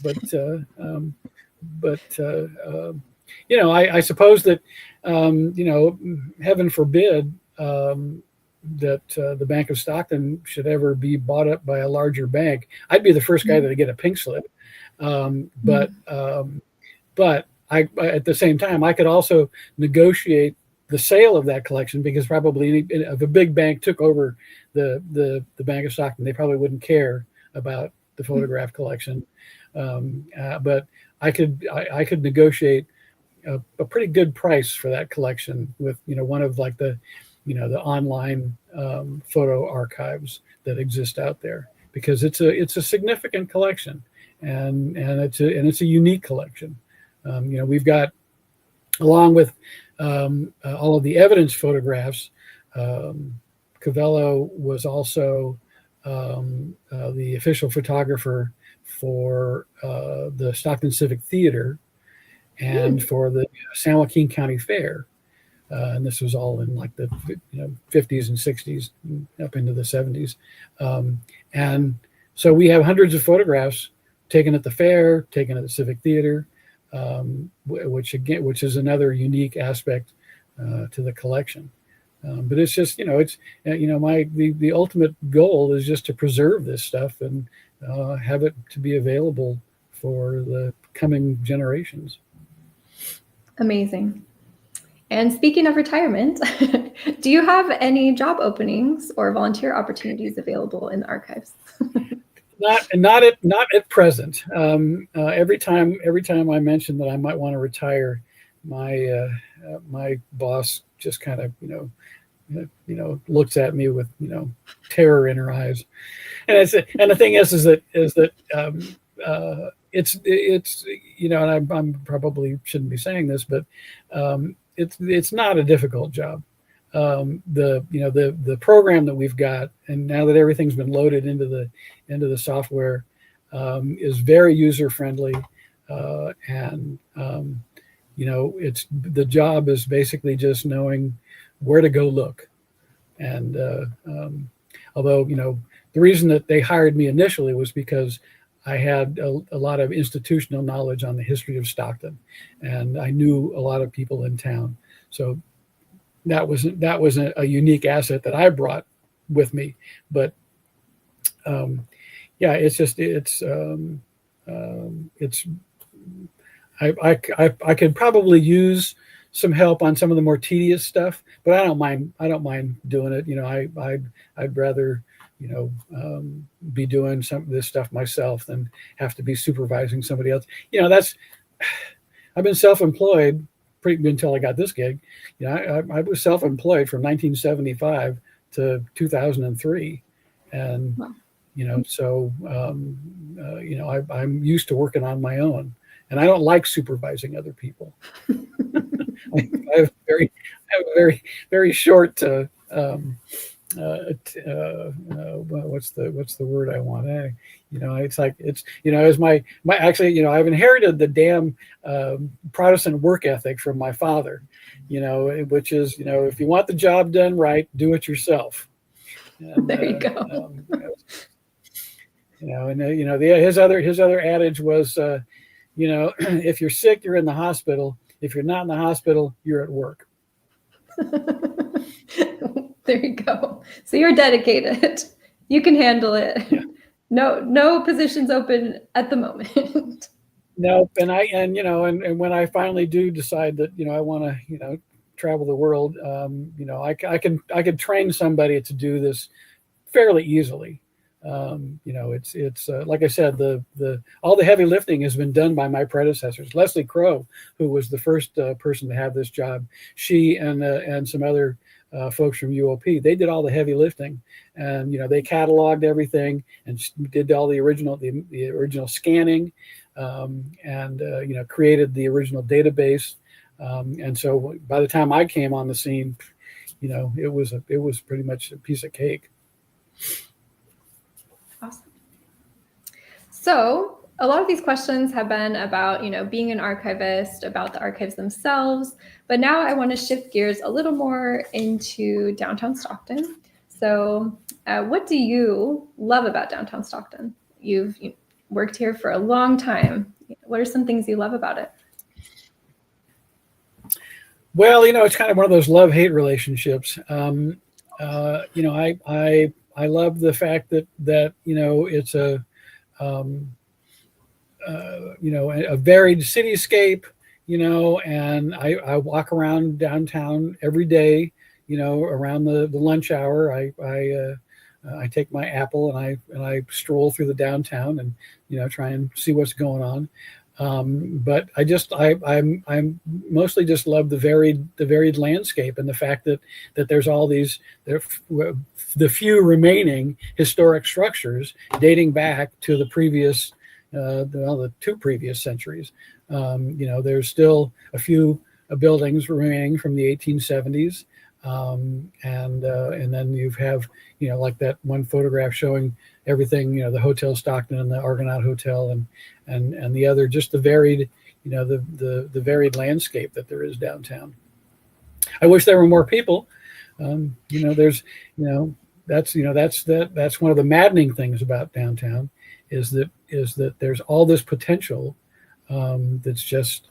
suppose that, heaven forbid, that the Bank of Stockton should ever be bought up by a larger bank. I'd be the first guy to get a pink slip. But I, at the same time, I could also negotiate the sale of that collection, because probably if a big bank took over the Bank of Stockton, they probably wouldn't care about the photograph collection. But I could negotiate a pretty good price for that collection with one of the online photo archives that exist out there, because it's a significant collection, and it's a unique collection. We've got, along with all of the evidence photographs, Covello was also the official photographer for the Stockton Civic Theater and for the San Joaquin County Fair. And this was all in the 50s and 60s, up into the 70s. And so we have hundreds of photographs taken at the fair, taken at the Civic Theater, which is another unique aspect to the collection. But it's just, the ultimate goal is just to preserve this stuff and have it to be available for the coming generations. Amazing. And speaking of retirement, do you have any job openings or volunteer opportunities available in the archives? Not at present. Every time I mention that I might want to retire, my boss just kind of looks at me with terror in her eyes. And the thing is that it's and I'm probably shouldn't be saying this, but it's not a difficult job. The program that we've got, and now that everything's been loaded into the software, is very user friendly, and it's the job is basically just knowing where to go look. And although the reason that they hired me initially was because I had a lot of institutional knowledge on the history of Stockton, and I knew a lot of people in town. So that was a unique asset that I brought with me. But I could probably use some help on some of the more tedious stuff, but I don't mind doing it. I'd rather be doing some of this stuff myself than have to be supervising somebody else. I've been self-employed pretty until I got this gig. I was self-employed from 1975 to 2003, and wow. So I'm used to working on my own, and I don't like supervising other people. I have a very short. What's the word I want? As my actually, I've inherited the damn Protestant work ethic from my father, which is, if you want the job done right, do it yourself. And, there you go. His other adage was, if you're sick, you're in the hospital. If you're not in the hospital, you're at work. There you go. So you're dedicated. You can handle it. Yeah. No positions open at the moment. Nope. And when I finally do decide that, I want to, travel the world, I could train somebody to do this fairly easily. It's like I said, all the heavy lifting has been done by my predecessors. Leslie Crowe, who was the first person to have this job, she and some other folks from UOP, they did all the heavy lifting, and they cataloged everything and did all the original scanning. and created the original database. And so by the time I came on the scene, it was pretty much a piece of cake. Awesome. So a lot of these questions have been about, being an archivist, about the archives themselves. But now I want to shift gears a little more into downtown Stockton. So what do you love about downtown Stockton? You've worked here for a long time. What are some things you love about it? Well, it's kind of one of those love-hate relationships. I love the fact that it's a a varied cityscape, and I walk around downtown every day, around the lunch hour. I take my apple and I stroll through the downtown and try and see what's going on. But I'm mostly just love the varied landscape and the fact that there's all these the few remaining historic structures dating back to the previous the two previous centuries. There's still a few buildings remaining from the 1870s, and then you have like that one photograph showing everything, the Hotel Stockton and the Argonaut Hotel, and the other, just the varied the varied landscape that there is downtown. I wish there were more people. There's that's one of the maddening things about downtown is that there's all this potential that's just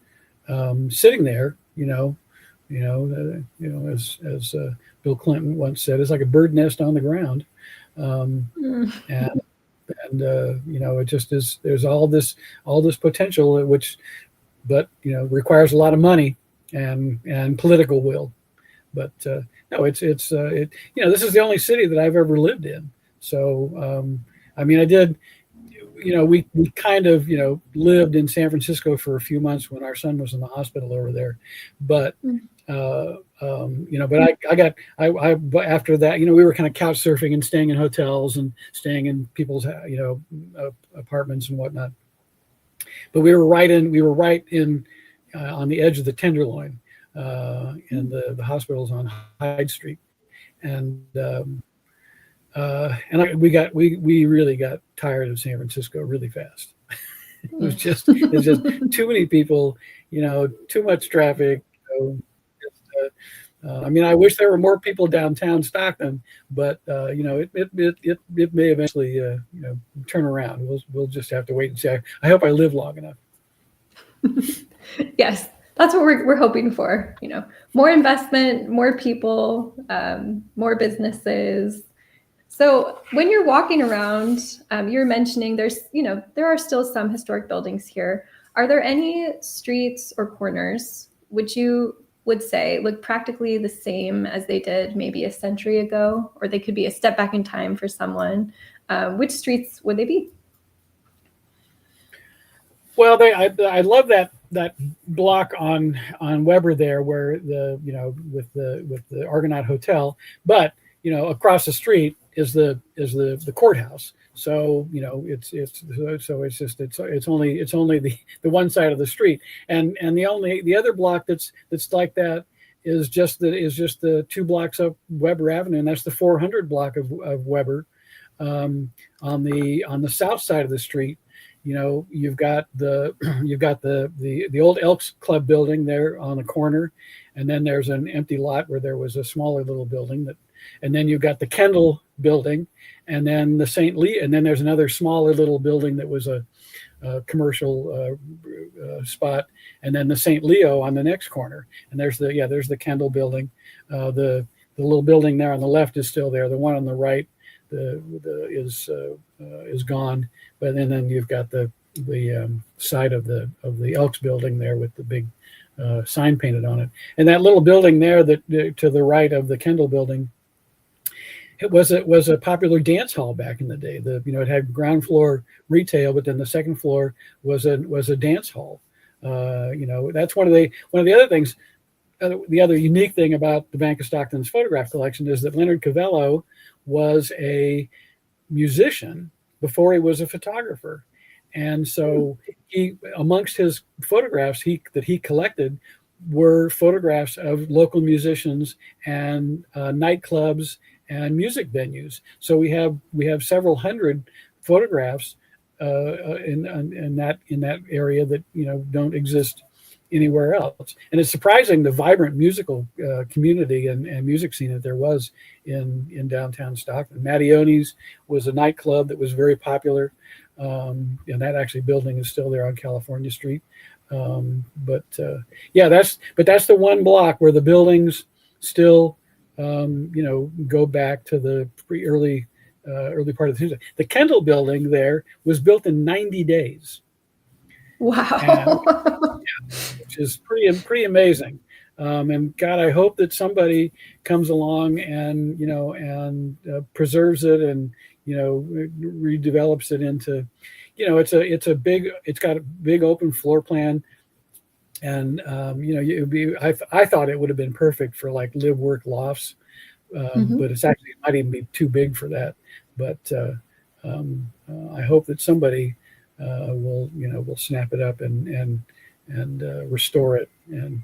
sitting there, as Bill Clinton once said, it's like a bird nest on the ground, and it just is. There's all this potential, but requires a lot of money and political will. But no, this is the only city that I've ever lived in. So I did. We kind of lived in San Francisco for a few months when our son was in the hospital over there, but but after that, we were kind of couch surfing and staying in hotels and staying in people's apartments and whatnot. But we were right in on the edge of the Tenderloin, and the hospital's on Hyde Street, and we really got tired of San Francisco really fast. It was just too many people, too much traffic. I wish there were more people downtown Stockton, but it may eventually turn around. We'll just have to wait and see. I hope I live long enough. Yes, that's what we're hoping for. More investment, more people, more businesses. So when you're walking around, you're mentioning there are still some historic buildings here. Are there any streets or corners which you would say look practically the same as they did maybe a century ago, or they could be a step back in time for someone? Which streets would they be? Well, I love that block on Weber there, where with the Argonaut Hotel, but across the street is the courthouse. So it's only the one side of the street, and the other block that's like that is just the 2 blocks up Weber Avenue, and that's the 400 block of Weber. On the south side of the street, you've got the old Elks Club building there on the corner, and then there's an empty lot where there was a smaller little building and then you've got the Kendall building, and then the St. Lee, and then there's another smaller little building that was a commercial spot, and then the St. Leo on the next corner, and there's the Kendall building. The little building there on the left is still there. The one on the right is gone, but then you've got the side of the Elks building there with the big sign painted on it, and that little building there that to the right of the Kendall building. It was a popular dance hall back in the day. It had ground floor retail, but then the second floor was a dance hall. That's one of the other things. The other unique thing about the Bank of Stockton's photograph collection is that Leonard Cavello was a musician before he was a photographer, And so he, amongst his photographs that he collected, were photographs of local musicians and nightclubs and music venues. So we have several hundred photographs in that area that don't exist anywhere else. And it's surprising the vibrant musical community and music scene that there was in downtown Stockton. Mattioni's was a nightclub that was very popular, and that actually building is still there on California Street. Yeah, that's the one block where the buildings still go back to the early part of the 2000s. The Kendall building there was built in 90 days. Wow. Which is pretty amazing. And God, I hope that somebody comes along and preserves it and redevelops it into, it's got a big open floor plan, and I thought it would have been perfect for like live work lofts, but it might even be too big for that. But I hope that somebody will snap it up and restore it and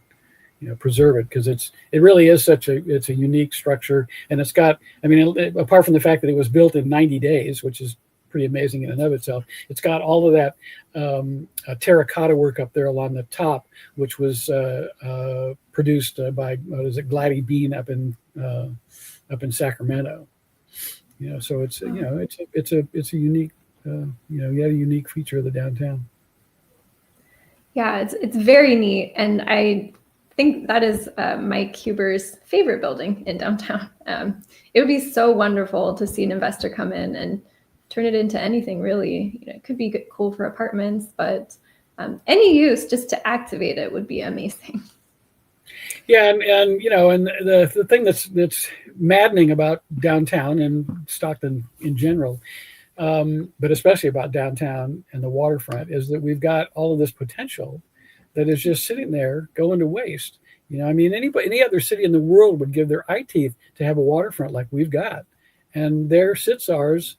preserve it, because it really is it's a unique structure, and it's got, apart from the fact that it was built in 90 days, which is pretty amazing in and of itself, it's got all of that terracotta work up there along the top, which was produced by Gladdy Bean up in Sacramento. So it's a unique yet a unique feature of the downtown. Yeah, it's very neat, and I think that is Mike Huber's favorite building in downtown. It would be so wonderful to see an investor come in and turn it into anything really. It could be cool for apartments, but any use just to activate it would be amazing. Yeah, and the thing that's maddening about downtown and Stockton in general, but especially about downtown and the waterfront, is that we've got all of this potential that is just sitting there going to waste. Any other city in the world would give their eye teeth to have a waterfront like we've got, and there sits ours,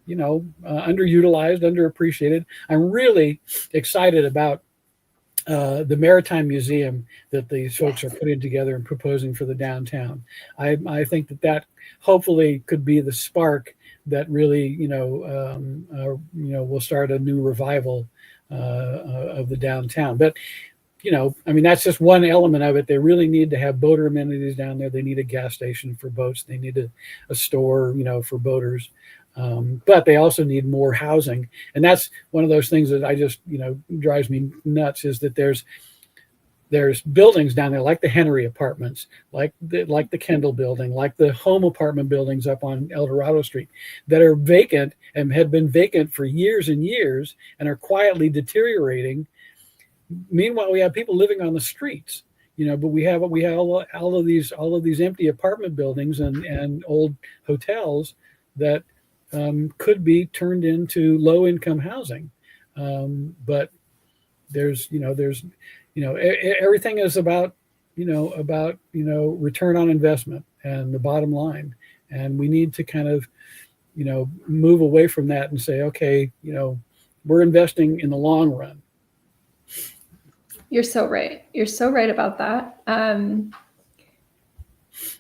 underutilized, underappreciated. I'm really excited about the Maritime Museum that these folks are putting together and proposing for the downtown. I think that hopefully could be the spark that really, will start a new revival of the downtown. But, that's just one element of it. They really need to have boater amenities down there. They need a gas station for boats. They need a store, for boaters. But they also need more housing. And that's one of those things that I just, drives me nuts, is that there's buildings down there like the Henry Apartments, like the Kendall building, like the home apartment buildings up on El Dorado Street that are vacant and had been vacant for years and years and are quietly deteriorating. Meanwhile, we have people living on the streets, but we have all of these empty apartment buildings and old hotels that could be turned into low-income housing. But there's everything is about return on investment and the bottom line, and we need to kind of move away from that and say, okay, we're investing in the long run. You're so right. You're so right about that.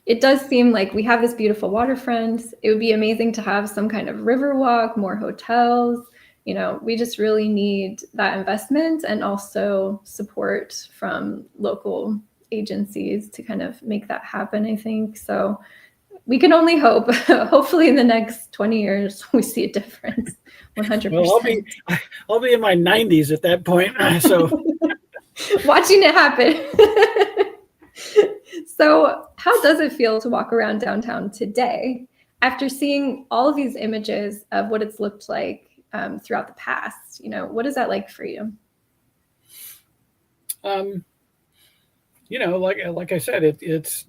It does seem like we have this beautiful waterfront. It would be amazing to have some kind of river walk, more hotels. We just really need that investment and also support from local agencies to kind of make that happen, I think. So we can only hope. Hopefully in the next 20 years, we see a difference, 100%. Well, I'll be in my 90s at that point. So watching it happen. So how does it feel to walk around downtown today after seeing all of these images of what it's looked like throughout the past? What is that like for you? Like I said, it's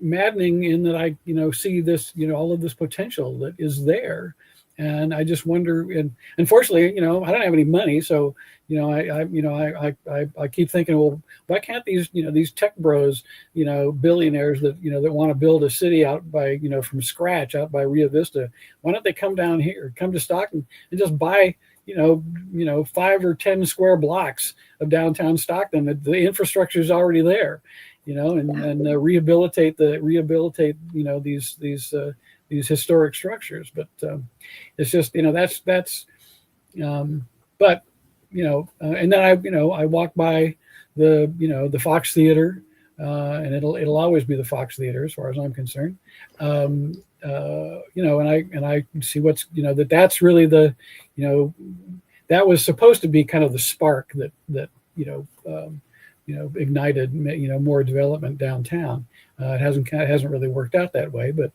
maddening in that I see this, all of this potential that is there. And I just wonder, and unfortunately, I don't have any money. So, I keep thinking, well, why can't these tech bros, billionaires that want to build a city out by, from scratch out by Rio Vista, why don't they come down here, come to Stockton and just buy, 5 or 10 square blocks of downtown Stockton. The infrastructure is already there, and rehabilitate these historic structures. But it's just that's but and then I walk by the Fox Theater, and it'll always be the Fox Theater as far as I'm concerned. And I see what's that's really that was supposed to be kind of the spark that ignited more development downtown. It hasn't really worked out that way, but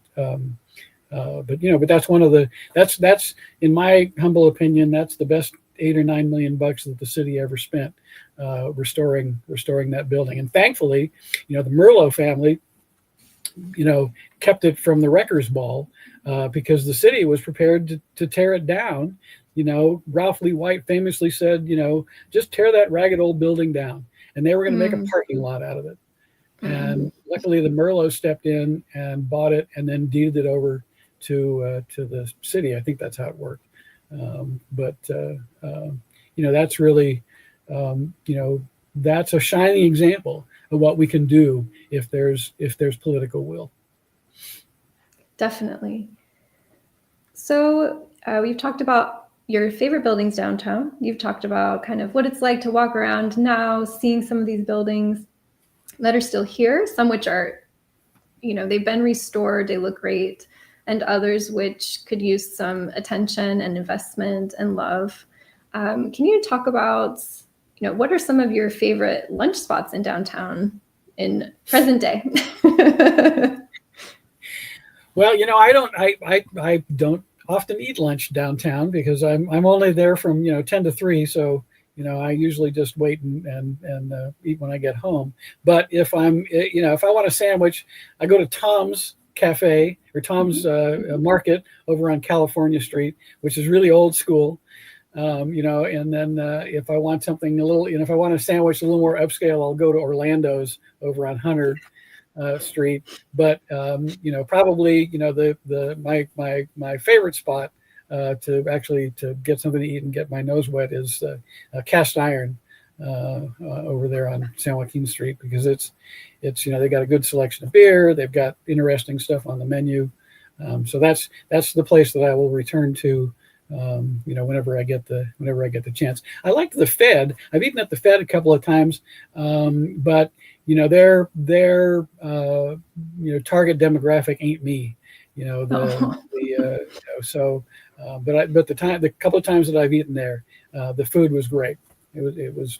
that's one of that's in my humble opinion, that's the best $8 or $9 million that the city ever spent restoring that building. And thankfully, the Merlot family, kept it from the wreckers ball because the city was prepared to tear it down. Ralph Lee White famously said, just tear that ragged old building down, and they were going to make a parking lot out of it. And luckily, the Merlot stepped in and bought it, and then deeded it over to the city. I think that's how it worked. That's really, that's a shining example of what we can do if there's political will. Definitely. So we've talked about your favorite buildings downtown. You've talked about kind of what it's like to walk around now, seeing some of these buildings that are still here, some which are, they've been restored, they look great, and others which could use some attention and investment and love. Can you talk about, what are some of your favorite lunch spots in downtown in present day? Well, I don't often eat lunch downtown because I'm only there from 10 to 3, so I usually just wait and eat when I get home. But if if I want a sandwich, I go to Tom's Cafe or Tom's Market over on California Street, which is really old school. And then if I want something if I want a sandwich a little more upscale, I'll go to Orlando's over on Hunter Street. But probably my favorite spot to get something to eat and get my nose wet is Cast Iron over there on San Joaquin Street, because it's they got a good selection of beer, they've got interesting stuff on the menu, so that's the place that I will return to whenever I get the chance. I like the Fed. I've eaten at the Fed a couple of times, but their target demographic ain't me. But the couple of times that I've eaten there, the food was great. It was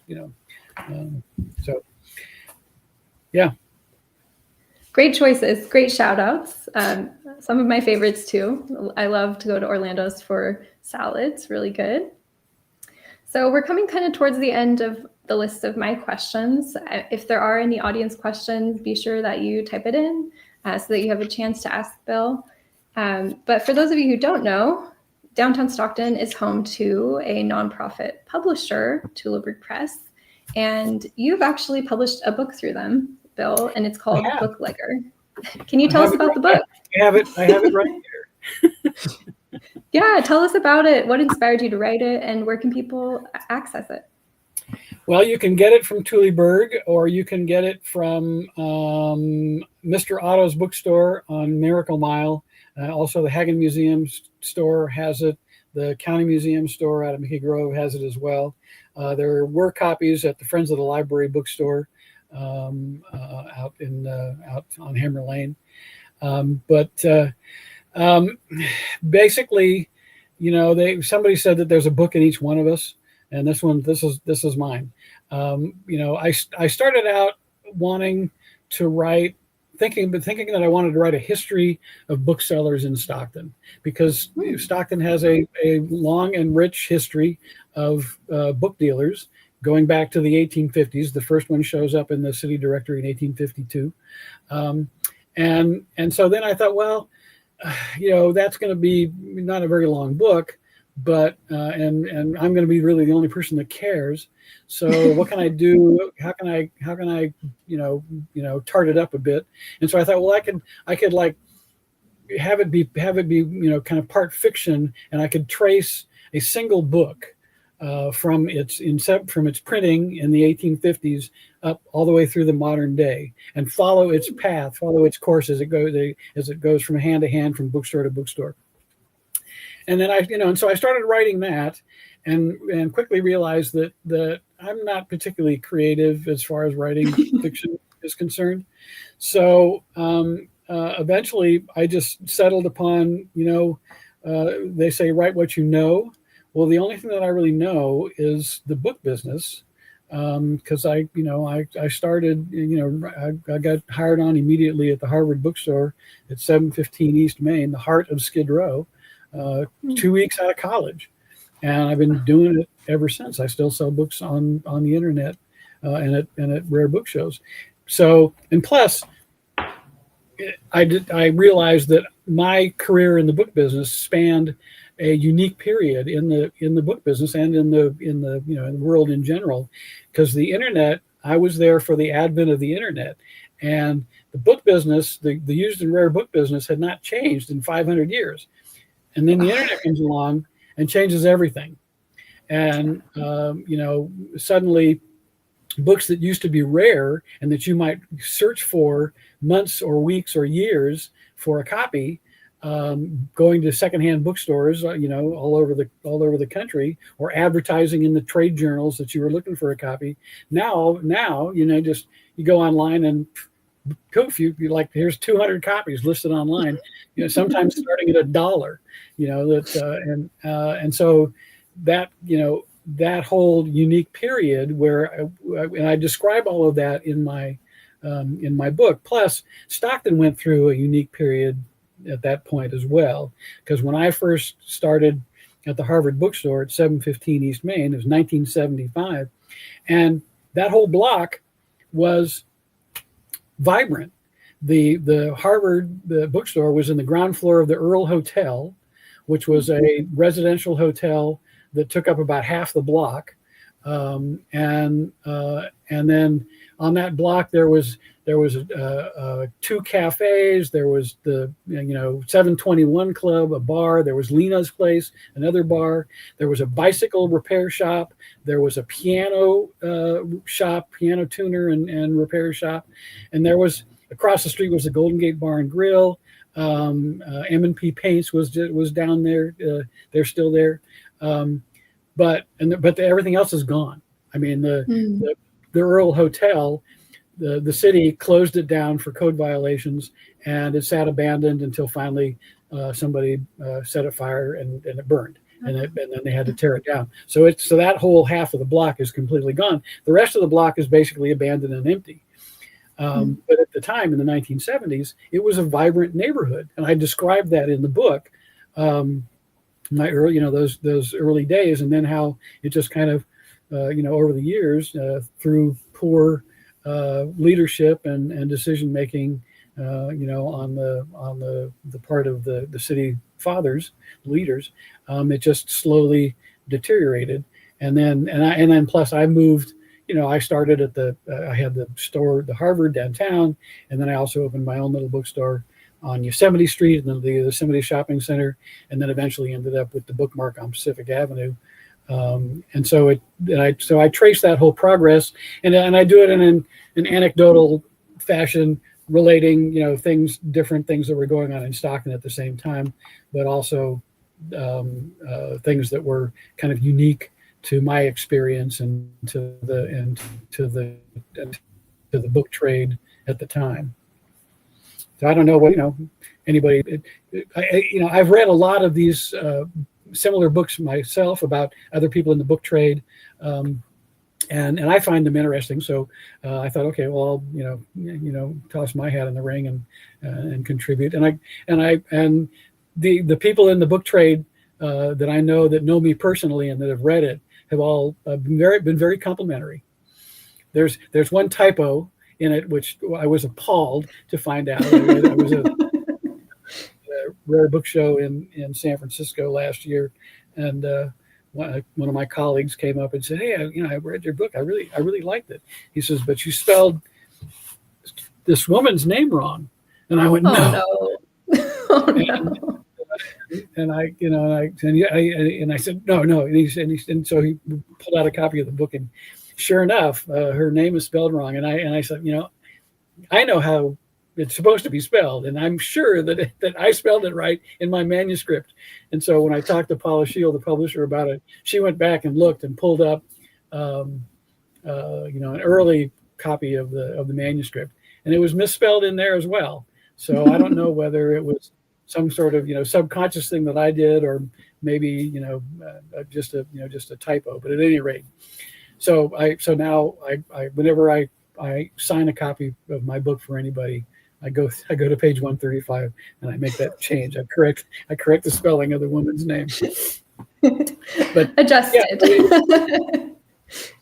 so yeah. Great choices, great shout outs. Some of my favorites too. I love to go to Orlando's for salads, really good. So we're coming kind of towards the end of the list of my questions. If there are any audience questions, be sure that you type it in so that you have a chance to ask Bill. But for those of you who don't know, Downtown Stockton is home to a nonprofit publisher, Tuliberg Press, and you've actually published a book through them, Bill, and it's called Booklegger. Can you tell us about the book? I have it right here. Yeah, tell us about it. What inspired you to write it, and where can people access it? Well, you can get it from Tuliberg, or you can get it from Mr. Otto's bookstore on Miracle Mile. Also, the Hagen Museum store has it. The County Museum store out of Mickey Grove has it as well. There were copies at the Friends of the Library bookstore out on Hammer Lane. Basically, somebody said that there's a book in each one of us, and this is mine. I started out wanting to write, thinking that I wanted to write a history of booksellers in Stockton, because Stockton has a long and rich history of book dealers going back to the 1850s. The first one shows up in the city directory in 1852. And so then I thought, well, that's going to be not a very long book, but and I'm going to be really the only person that cares. So what can I do? How can I tart it up a bit? And so I thought, well, I could like have it be kind of part fiction, and I could trace a single book from its printing in the 1850s up all the way through the modern day, and follow its path, follow its course as it goes from hand to hand, from bookstore to bookstore. And then and so I started writing that, and quickly realized that I'm not particularly creative as far as writing fiction is concerned. So eventually I just settled upon, they say, write what you know. Well, the only thing that I really know is the book business, because I started, I got hired on immediately at the Harvard bookstore at 715 East Main, the heart of Skid Row, 2 weeks out of college. And I've been doing it ever since. I still sell books on the internet and at rare book shows. So, and plus, I realized that my career in the book business spanned a unique period in the book business and in the world in general, because the internet, I was there for the advent of the internet, and the book business, the used and rare book business, had not changed in 500 years. And then the internet comes along and changes everything. And, suddenly books that used to be rare and that you might search for months or weeks or years for a copy, going to secondhand bookstores, all over the country, or advertising in the trade journals that you were looking for a copy. Now, just you go online and poof, you like, here's 200 copies listed online, sometimes starting at $1, and so that whole unique period where I describe all of that in my book. Plus, Stockton went through a unique period at that point as well, because when I first started at the Harvard bookstore at 715 East Main, it was 1975, and that whole block was vibrant. The Harvard bookstore was in the ground floor of the Earl Hotel, which was a residential hotel that took up about half the block, and then on that block there was 2 cafes. There was the 721 Club, a bar. There was Lena's Place, another bar. There was a bicycle repair shop. There was a piano shop, piano tuner and repair shop, and there was, across the street was the Golden Gate Bar and Grill. M&P Paints was down there. They're still there. But everything else is gone. I mean, the Earl Hotel, the city closed it down for code violations, and it sat abandoned until finally somebody set a fire and it burned, and then they had to tear it down. So that whole half of the block is completely gone. The rest of the block is basically abandoned and empty. But at the time, in the 1970s, it was a vibrant neighborhood, and I described that in the book. My early, those early days, and then how it just kind of, over the years, through poor leadership and decision making, on the part of the city fathers, leaders, it just slowly deteriorated. And then plus I moved. I started at I had the store, the Harvard downtown, and then I also opened my own little bookstore on Yosemite Street, and then the Yosemite Shopping Center, and then eventually ended up with the Bookmark on Pacific Avenue. And so I trace that whole progress, and I do it in an anecdotal fashion, relating different things that were going on in Stockton at the same time, but also things that were kind of unique to my experience and to the book trade at the time. So I don't know what anybody. I've read a lot of these similar books myself about other people in the book trade, and I find them interesting. So I thought, okay, well, I'll toss my hat in the ring and contribute. And the people in the book trade that I know that know me personally and that have read it have all been very complimentary. There's one typo in it which I was appalled to find out. I was at a rare book show in San Francisco last year, and one of my colleagues came up and said, "Hey, I read your book. I really liked it." He says, "But you spelled this woman's name wrong." And I went, "No." Oh, no. Oh, no. and I, you know, and I said, no, no. And so he pulled out a copy of the book, and sure enough, her name is spelled wrong. And I said, you know, I know how it's supposed to be spelled, and I'm sure that I spelled it right in my manuscript. And so when I talked to Paula Shield, the publisher, about it, she went back and looked and pulled up, you know, an early copy of the manuscript, and it was misspelled in there as well. So I don't know whether it was some sort of, you know, subconscious thing that I did, or maybe, you know, just a typo. But at any rate, so now whenever I sign a copy of my book for anybody, I go to page 135 and I make that change. I correct the spelling of the woman's name. But adjusted. Yeah,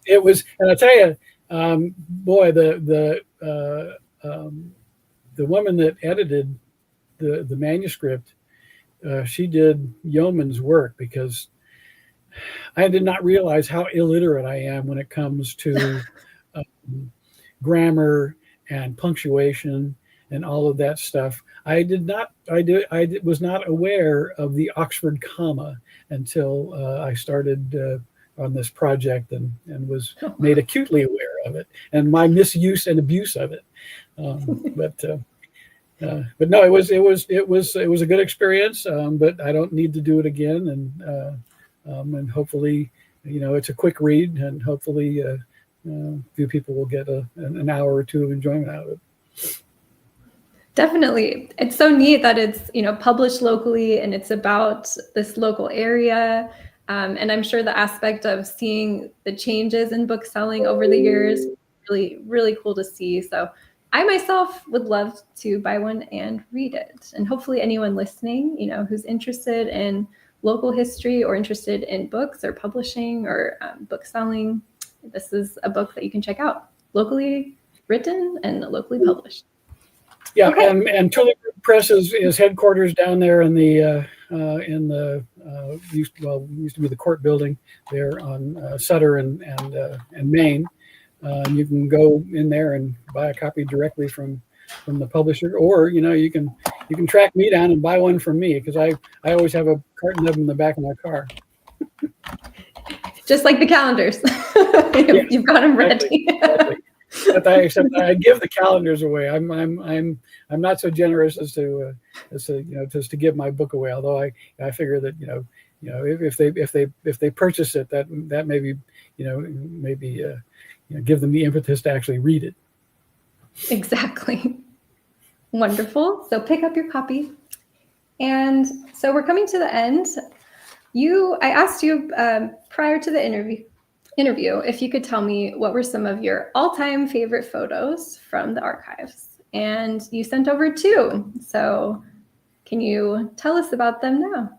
it was, and I tell you, boy, the woman that edited the manuscript, she did yeoman's work, because I did not realize how illiterate I am when it comes to grammar and punctuation and all of that stuff. I was not aware of the Oxford comma until I started on this project, and was made acutely aware of it and my misuse and abuse of it. But no, it was a good experience. But I don't need to do it again, and hopefully, you know, it's a quick read, and hopefully few people will get an hour or two of enjoyment out of it. Definitely. It's so neat that it's, you know, published locally, and it's about this local area. And I'm sure the aspect of seeing the changes in book selling over the years, really, really cool to see. So I myself would love to buy one and read it. And hopefully anyone listening, you know, who's interested in local history or interested in books or publishing or book selling, this is a book that you can check out. Locally written and locally published. Yeah, okay. and Tulip Press is headquarters down there in the used to be the court building there on Sutter and Main. And you can go in there and buy a copy directly from the publisher, or, you know, you can track me down and buy one from me, because I always have a carton of them in the back of my car. Just like the calendars. You've got them ready. Exactly. Except I give the calendars away. I'm not so generous as to you know, just to give my book away. Although I figure that, you know if they purchase it, that maybe, you know, give them the impetus to actually read it. Exactly. Wonderful. So pick up your copy. And so we're coming to the end. I asked you prior to the interview if you could tell me what were some of your all-time favorite photos from the archives. And you sent over 2. So can you tell us about them now?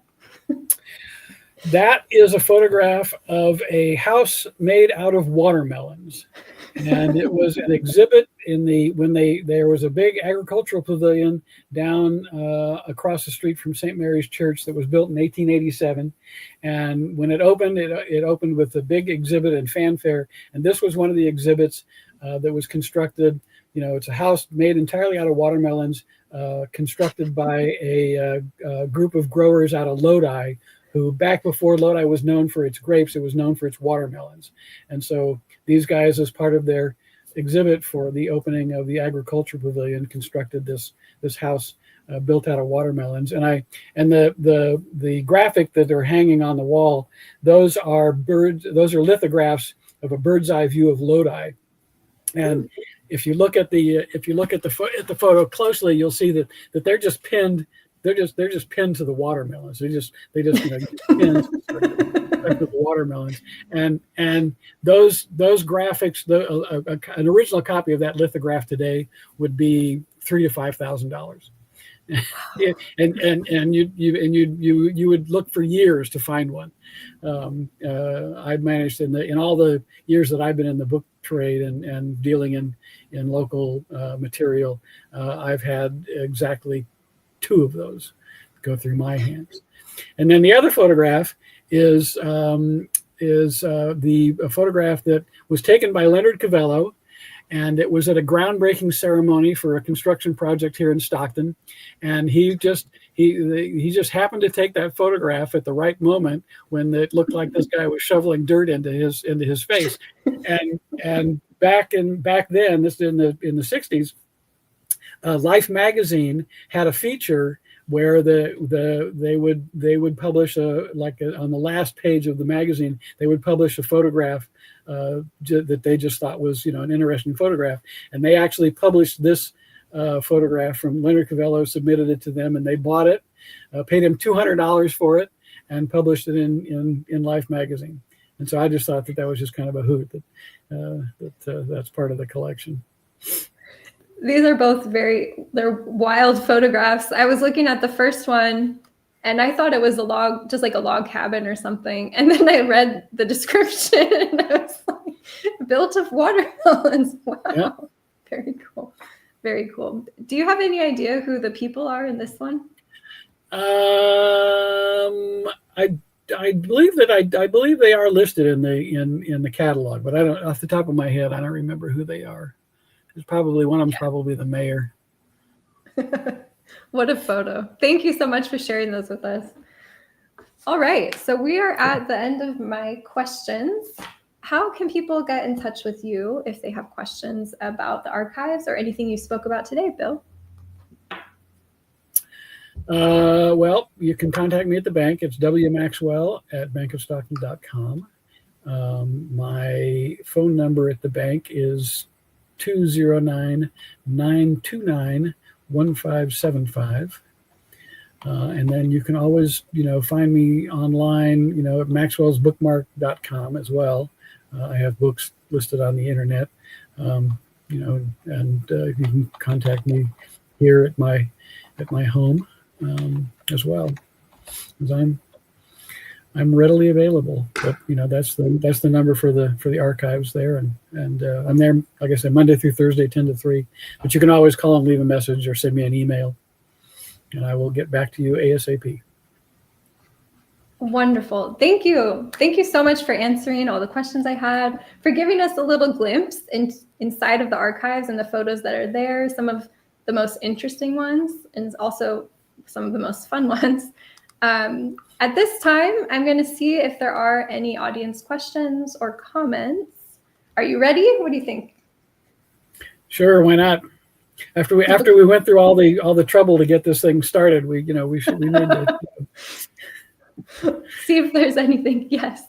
That is a photograph of a house made out of watermelons. And it was an exhibit there was a big agricultural pavilion down across the street from St. Mary's Church that was built in 1887. And when it opened, it opened with a big exhibit and fanfare. And this was one of the exhibits that was constructed. You know, it's a house made entirely out of watermelons, constructed by a group of growers out of Lodi, who, back before Lodi was known for its grapes, it was known for its watermelons. And so these guys, as part of their exhibit for the opening of the agriculture pavilion, constructed this house built out of watermelons. And the graphic that they're hanging on the wall, those are lithographs of a bird's eye view of Lodi. And if you look at the photo closely, you'll see that they're just pinned. They're just pinned to the watermelons. They just pinned to the watermelons. And those graphics, an original copy of that lithograph today would be $3,000 to $5,000. and you would look for years to find one. I've managed in all the years that I've been in the book trade and dealing in local material, I've had exactly 2 of those go through my hands. And then the other photograph is the photograph that was taken by Leonard Cavello, and it was at a groundbreaking ceremony for a construction project here in Stockton, and he just happened to take that photograph at the right moment when it looked like this guy was shoveling dirt into his face, and back then, this in the 60s, Life magazine had a feature where they would publish on the last page of the magazine, they would publish a photograph that they just thought was an interesting photograph, and they actually published this photograph from Leonard Cavello, submitted it to them, and they bought it, paid him $200 for it, and published it in Life magazine. And so I just thought that was just kind of a hoot that's part of the collection. These are both they're wild photographs. I was looking at the first one and I thought it was just like a log cabin or something. And then I read the description and I was like, built of watermelons. Wow. Yeah. Very cool. Very cool. Do you have any idea who the people are in this one? I believe they are listed in the catalog, but I don't, off the top of my head, I don't remember who they are. There's probably one of them, probably the mayor. What a photo. Thank you so much for sharing those with us. All right, so we are at the end of my questions. How can people get in touch with you if they have questions about the archives or anything you spoke about today, Bill? Well, you can contact me at the bank. It's wmaxwell@bankofstockton.com. My phone number at the bank is 209-929-1575. And then you can always, find me online, at maxwellsbookmark.com as well. I have books listed on the internet, and you can contact me here at my home as well, as I'm readily available. But that's the number for the archives there, and I'm there, like I said, Monday through Thursday, 10 to 3. But you can always call and leave a message or send me an email, and I will get back to you ASAP. Wonderful. Thank you. Thank you so much for answering all the questions I had, for giving us a little glimpse inside of the archives and the photos that are there, some of the most interesting ones and also some of the most fun ones. At this time, I'm going to see if there are any audience questions or comments. Are you ready? What do you think? Sure, why not? After we went through all the trouble to get this thing started, we need to see if there's anything. Yes.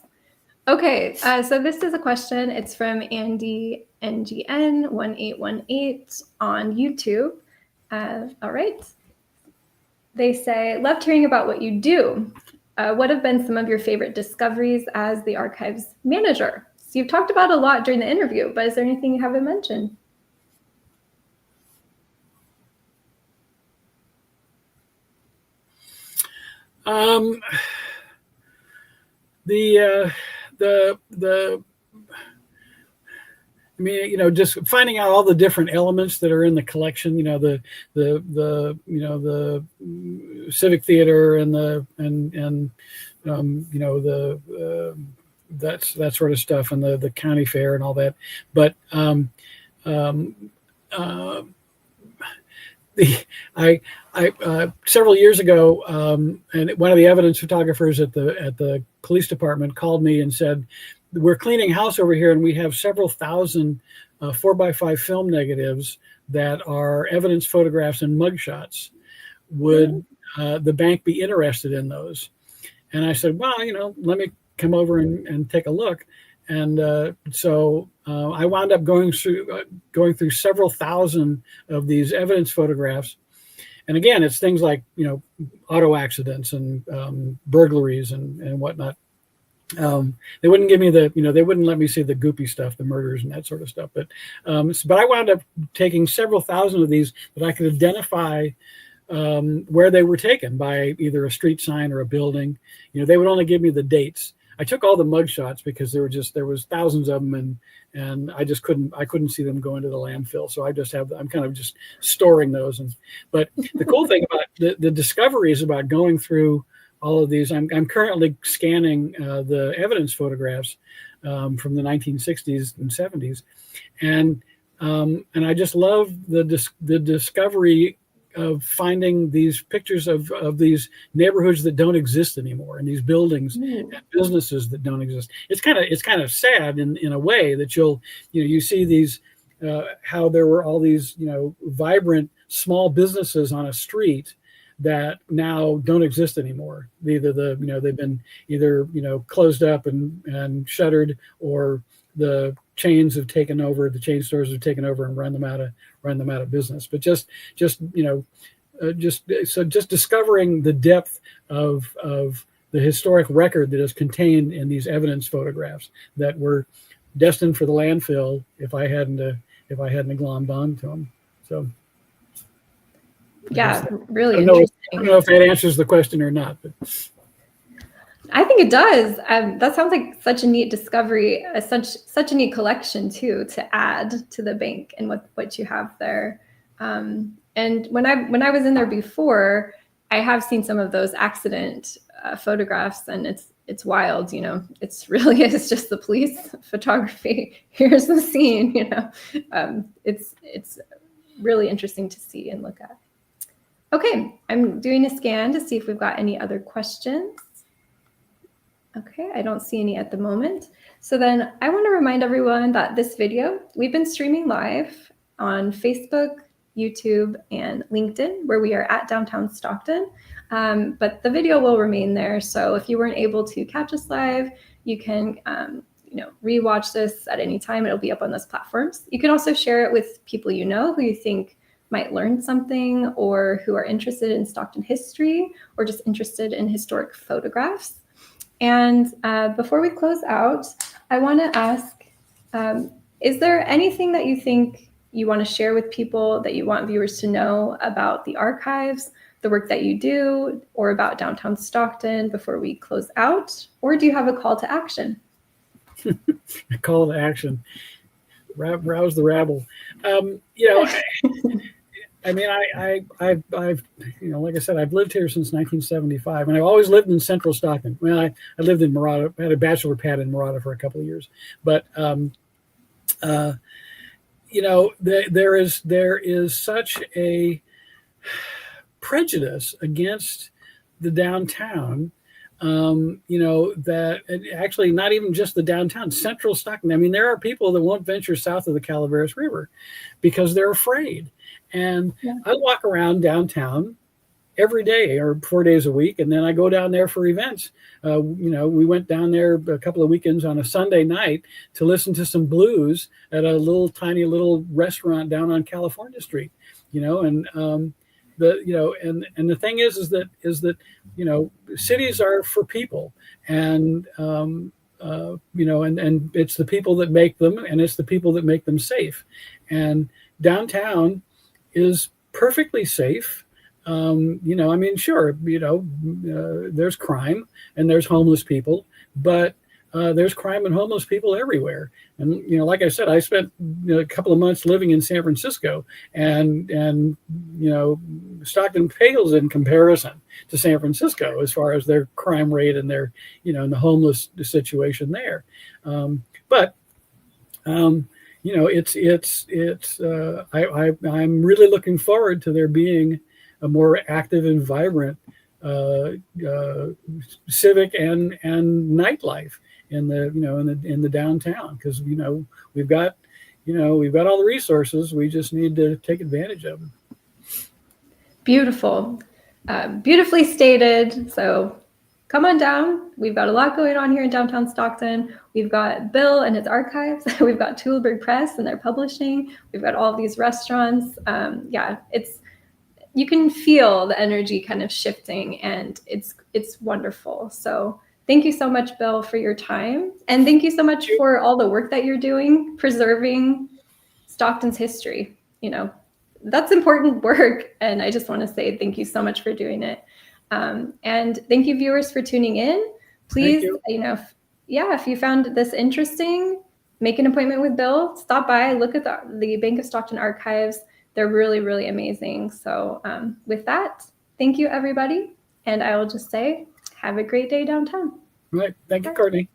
Okay. So this is a question. It's from Andy NGN 1818 on YouTube. All right. They say, loved hearing about what you do. What have been some of your favorite discoveries as the archives manager? So you've talked about a lot during the interview, but is there anything you haven't mentioned? Just finding out all the different elements that are in the collection, the civic theater and that sort of stuff, and the county fair and all that. But several years ago, and one of the evidence photographers at the police department called me and said, we're cleaning house over here and we have several thousand 4x5 film negatives that are evidence photographs and mugshots. Would the bank be interested in those? And I said, well, let me come over and take a look. And so I wound up going through several thousand of these evidence photographs. And again, it's things like, auto accidents and burglaries and whatnot. They wouldn't give me they wouldn't let me see the goopy stuff, the murders and that sort of stuff. But I wound up taking several thousand of these that I could identify where they were taken by either a street sign or a building. They would only give me the dates. I took all the mugshots because there was thousands of them, and I couldn't see them go into the landfill. So I'm kind of just storing those. But the cool thing about the discoveries about going through all of these, I'm currently scanning the evidence photographs from the 1960s and 70s, and And I just love the discovery of finding these pictures of these neighborhoods that don't exist anymore, and these buildings and businesses that don't exist. It's kind of sad in a way that you see these how there were all these vibrant small businesses on a street that now don't exist anymore. Either they've been either closed up and shuttered, or the chains have taken over. The chain stores have taken over and run them out of business. But just discovering the depth of the historic record that is contained in these evidence photographs that were destined for the landfill if I hadn't glommed on to them. So. Yeah, really interesting. I don't know if that answers the question or not, but I think it does. That sounds like such a neat discovery, such a neat collection too, to add to the bank and what you have there. And when I was in there before, I have seen some of those accident photographs, and it's wild. It's just the police photography. Here's the scene. It's really interesting to see and look at. Okay, I'm doing a scan to see if we've got any other questions. Okay, I don't see any at the moment. So then I want to remind everyone that this video, we've been streaming live on Facebook, YouTube, and LinkedIn, where we are at Downtown Stockton. But the video will remain there. So if you weren't able to catch us live, you can rewatch this at any time. It'll be up on those platforms. You can also share it with people who you think might learn something, or who are interested in Stockton history, or just interested in historic photographs. And before we close out, I want to ask, is there anything that you think you want to share with people, that you want viewers to know about the archives, the work that you do, or about Downtown Stockton before we close out? Or do you have a call to action? A call to action. Rouse the rabble. I mean, I've like I said, I've lived here since 1975, and I've always lived in Central Stockton. Well, I lived in Murata. I had a bachelor pad in Murata for a couple of years, but there is such a prejudice against the downtown. That actually not even just the downtown, Central Stockton. I mean, there are people that won't venture south of the Calaveras River because they're afraid. And I walk around downtown every day or 4 days a week, and then I go down there for events. We went down there a couple of weekends on a Sunday night to listen to some blues at a tiny little restaurant down on California Street. The thing is that cities are for people, and and it's the people that make them, and it's the people that make them safe. And downtown is perfectly safe. Sure, there's crime and there's homeless people, but there's crime and homeless people everywhere. And like I said, I spent a couple of months living in San Francisco, and Stockton pales in comparison to San Francisco as far as their crime rate and their and the homeless situation there. I'm really looking forward to there being a more active and vibrant civic and nightlife in the downtown, because we've got all the resources. We just need to take advantage of them. Beautiful, beautifully stated. So come on down. We've got a lot going on here in Downtown Stockton. We've got Bill and his archives. We've got Toolberg Press and their publishing. We've got all of these restaurants. You can feel the energy kind of shifting, and it's wonderful. So thank you so much, Bill, for your time. And thank you so much for all the work that you're doing, preserving Stockton's history. That's important work. And I just want to say thank you so much for doing it. And thank you, viewers, for tuning in. Please, if you found this interesting, make an appointment with Bill. Stop by, look at the Bank of Stockton archives. They're really, really amazing. So with that, thank you, everybody. And I will just say, have a great day downtown. All right. Thank you, Courtney.